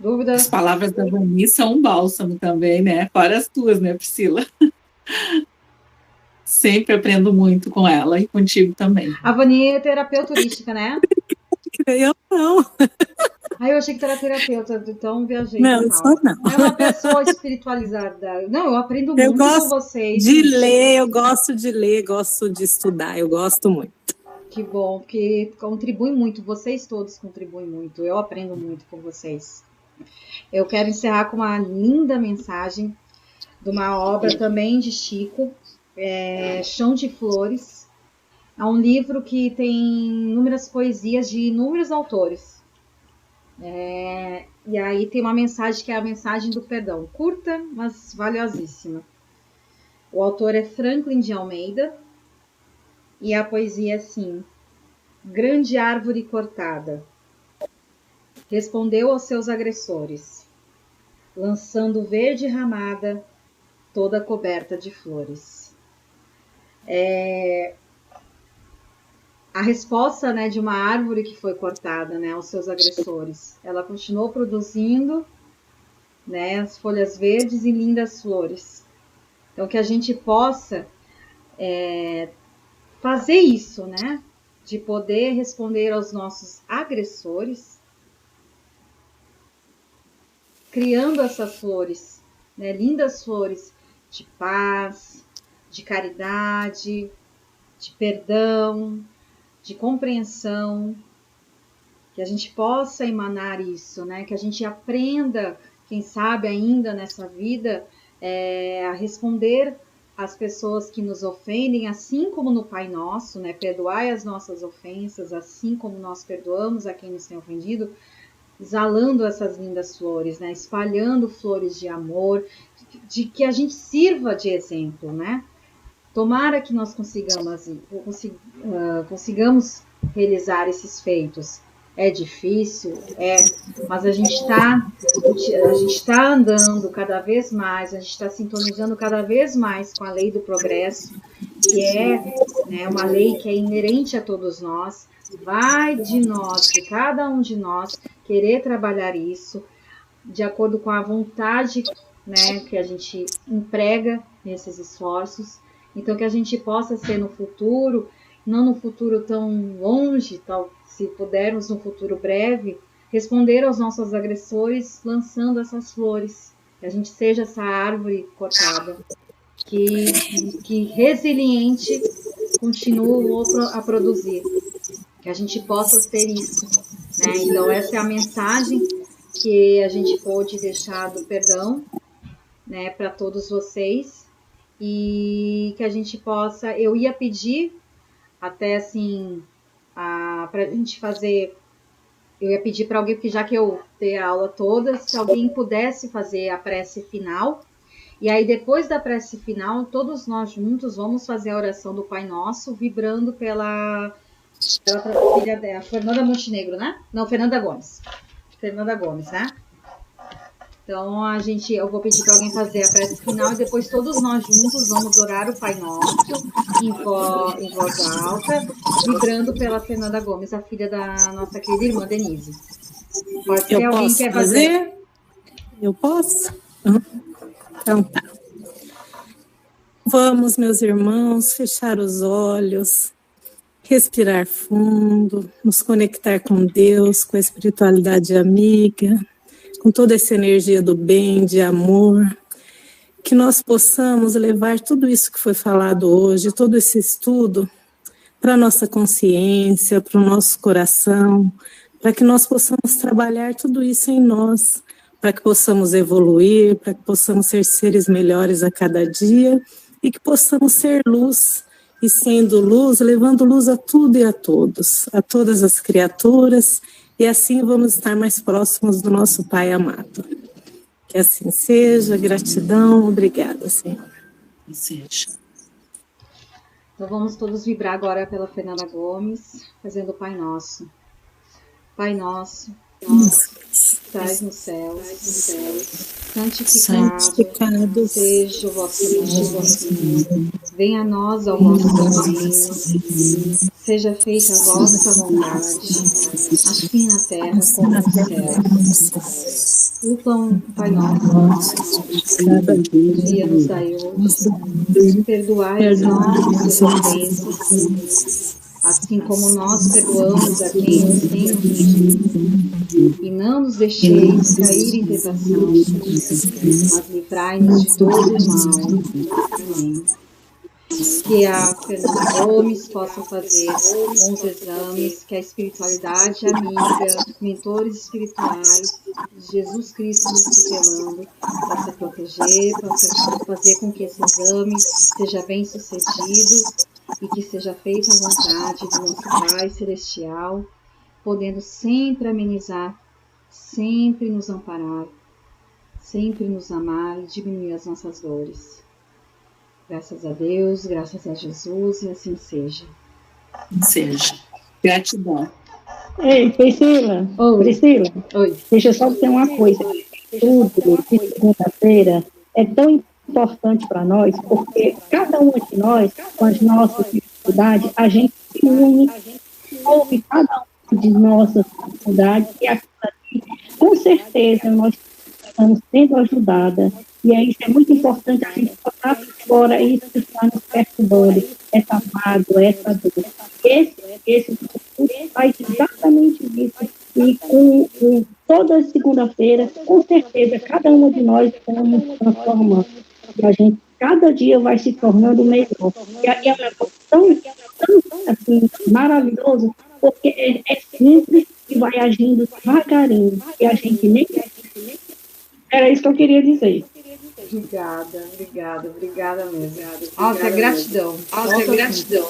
Dúvidas? As palavras da Vani são um bálsamo também, né? Fora as tuas, né, Priscila? Sempre aprendo muito com ela e contigo também. A Vani é terapeuta holística, né? Eu não. Eu achei que tu era terapeuta, então viajei. Não, só não. É uma pessoa espiritualizada. Não, eu aprendo muito com vocês. De ler, eu gosto de ler, gosto de estudar, eu gosto muito. Que bom, porque contribui muito, vocês todos contribuem muito, eu aprendo muito com vocês. Eu quero encerrar com uma linda mensagem de uma obra também de Chico, Chão de Flores. É um livro que tem inúmeras poesias de inúmeros autores. E aí tem uma mensagem que é a mensagem do perdão, curta, mas valiosíssima. O autor é Franklin de Almeida, e a poesia é assim: grande árvore cortada, respondeu aos seus agressores, lançando verde ramada, toda coberta de flores. A resposta, né, de uma árvore que foi cortada, né, aos seus agressores. Ela continuou produzindo, né, as folhas verdes e lindas flores. Então, que a gente possa fazer isso, né, de poder responder aos nossos agressores, criando essas flores, né, lindas flores de paz, de caridade, de perdão, de compreensão, que a gente possa emanar isso, né? Que a gente aprenda, quem sabe ainda nessa vida, a responder às pessoas que nos ofendem, assim como no Pai Nosso, né? Perdoai as nossas ofensas, assim como nós perdoamos a quem nos tem ofendido, exalando essas lindas flores, né? Espalhando flores de amor, de que a gente sirva de exemplo, né? Tomara que nós consigamos realizar esses feitos. É difícil, mas a gente está andando cada vez mais, a gente está sintonizando cada vez mais com a lei do progresso, que é, né, uma lei que é inerente a todos nós. Vai de nós, de cada um de nós, querer trabalhar isso de acordo com a vontade, né, que a gente emprega nesses esforços. Então, que a gente possa ser no futuro, não no futuro tão longe, se pudermos no futuro breve, responder aos nossos agressores lançando essas flores. Que a gente seja essa árvore cortada, que resiliente continue a produzir. Que a gente possa ser isso, né? Então, essa é a mensagem que a gente pôde deixar do perdão, né, para todos vocês. E que a gente possa, eu ia pedir até assim, para a gente fazer, eu ia pedir para alguém, porque já que eu dei a aula toda, se alguém pudesse fazer a prece final, e aí depois da prece final, todos nós juntos vamos fazer a oração do Pai Nosso, vibrando pela filha dela, Fernanda Montenegro, né? Não, Fernanda Gomes, né? Então, eu vou pedir para alguém fazer a prece final e depois todos nós juntos vamos orar o Pai Nosso em voz alta, vibrando pela Fernanda Gomes, a filha da nossa querida irmã Denise. Pode ser alguém que quer fazer? Eu posso? Então tá. Vamos, meus irmãos, fechar os olhos, respirar fundo, nos conectar com Deus, com a espiritualidade amiga, com toda essa energia do bem, de amor, que nós possamos levar tudo isso que foi falado hoje, todo esse estudo, para a nossa consciência, para o nosso coração, para que nós possamos trabalhar tudo isso em nós, para que possamos evoluir, para que possamos ser seres melhores a cada dia e que possamos ser luz, e sendo luz, levando luz a tudo e a todos, a todas as criaturas. E assim vamos estar mais próximos do nosso Pai amado. Que assim seja, gratidão, obrigada, Senhor. Que seja. Então vamos todos vibrar agora pela Fernanda Gomes, fazendo o Pai Nosso. Pai Nosso, estais nos céus, santificado seja o vosso nome. venha a nós ao vosso reino, seja feita a vossa vontade, assim na terra como nos céus. O pão, Pai nosso, cada dia nos dai hoje, perdoai as nossas ofensas, assim como nós perdoamos a quem nos tem ofendido. E não nos deixeis cair em tentação, mas livrai-nos de todo o mal. Amém. Que a Fernanda Gomes possa fazer bons exames, que a espiritualidade amiga, mentores espirituais, Jesus Cristo nos tutelando, possa proteger, possa fazer com que esse exame seja bem sucedido e que seja feita a vontade do nosso Pai Celestial, podendo sempre amenizar, sempre nos amparar, sempre nos amar e diminuir as nossas dores. Graças a Deus, graças a Jesus, e assim seja. Seja. Gratidão. Ei, Priscila. Oi. Priscila. Oi. Deixa eu só dizer uma coisa. Tudo de segunda-feira é tão importante para nós, porque cada uma de nós, com as nossas dificuldades, a gente se une, ouve cada uma de nossas dificuldades, e aquilo ali, com certeza, nós estamos sendo ajudadas. E aí, isso é muito importante, a gente botar fora isso que está nos perturbando, essa mágoa, essa dor. Esse faz exatamente isso. E com toda segunda-feira, com certeza, cada uma de nós estamos transformando. E a gente, cada dia, vai se tornando melhor. E é um negócio tão assim, maravilhoso, porque é simples e vai agindo devagarinho. E a gente nem... Era isso que eu queria dizer. Obrigada mesmo. Nossa, gratidão. Gratidão.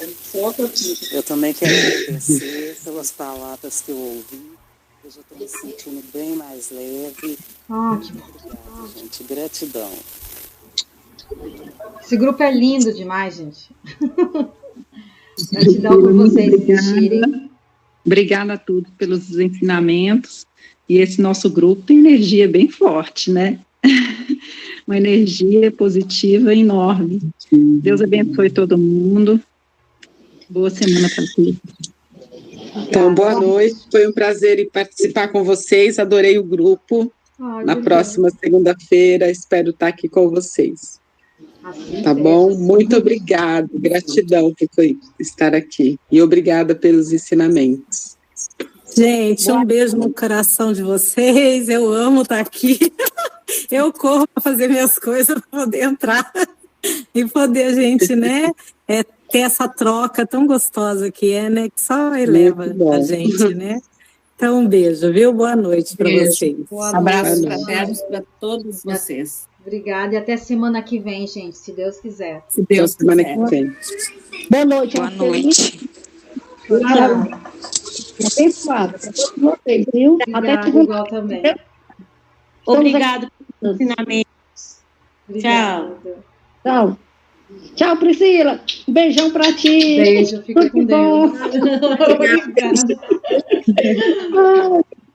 Eu também quero agradecer pelas palavras que eu ouvi. Eu já estou me sentindo bem mais leve. Ótimo. Obrigada, gente. Gratidão. Esse grupo é lindo demais, gente. Gratidão por vocês existirem. Obrigada a todos pelos ensinamentos. E esse nosso grupo tem energia bem forte, né? Uma energia positiva enorme. Deus abençoe todo mundo. Boa semana para todos. Então, boa noite. Foi um prazer em participar com vocês. Adorei o grupo. Na próxima segunda-feira, espero estar aqui com vocês. Assim tá bom? Muito obrigada. Gratidão por estar aqui. E obrigada pelos ensinamentos. Gente, um beijo no coração de vocês. Eu amo estar aqui. Eu corro para fazer minhas coisas para poder entrar e poder a gente, né, ter essa troca tão gostosa que é, né, que só eleva a gente, né? Então, um beijo, viu? Boa noite para vocês. Abraços fraternos para todos vocês. Obrigada e até semana que vem, gente, se Deus quiser. Se Deus quiser. Semana que vem. Boa noite. Boa noite. Abençoada para todos vocês, viu? Obrigada, igual também. Obrigado pelos ensinamentos. Tchau. Tchau, Priscila. Um beijão pra ti. Beijo, fica com Deus.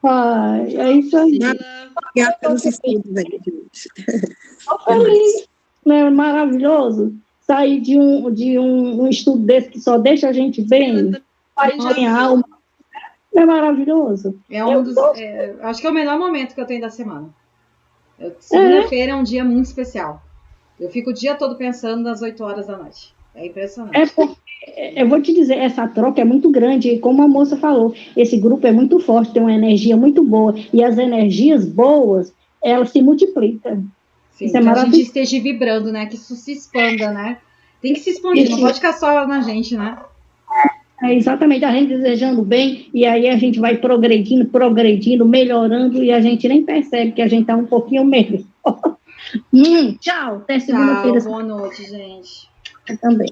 Ai, é isso aí. Obrigada pelos estudos aí, gente. Feliz, né? Maravilhoso. Sair de um estudo desse que só deixa a gente bem, faz bem a alma. É maravilhoso. Acho que é o melhor momento que eu tenho da semana. Segunda-feira é um dia muito especial. Eu fico o dia todo pensando nas 8 horas da noite. É impressionante. Eu vou te dizer, essa troca é muito grande. E como a moça falou, esse grupo é muito forte, tem uma energia muito boa. E as energias boas, elas se multiplicam. Sim, isso é maravilhoso. Que a gente esteja vibrando, né? Que isso se expanda, né? Tem que se expandir, não pode ficar só na gente, né? Exatamente, a gente desejando bem, e aí a gente vai progredindo, melhorando, e a gente nem percebe que a gente está um pouquinho melhor. Tchau, até segunda-feira. Boa noite, gente. Eu também.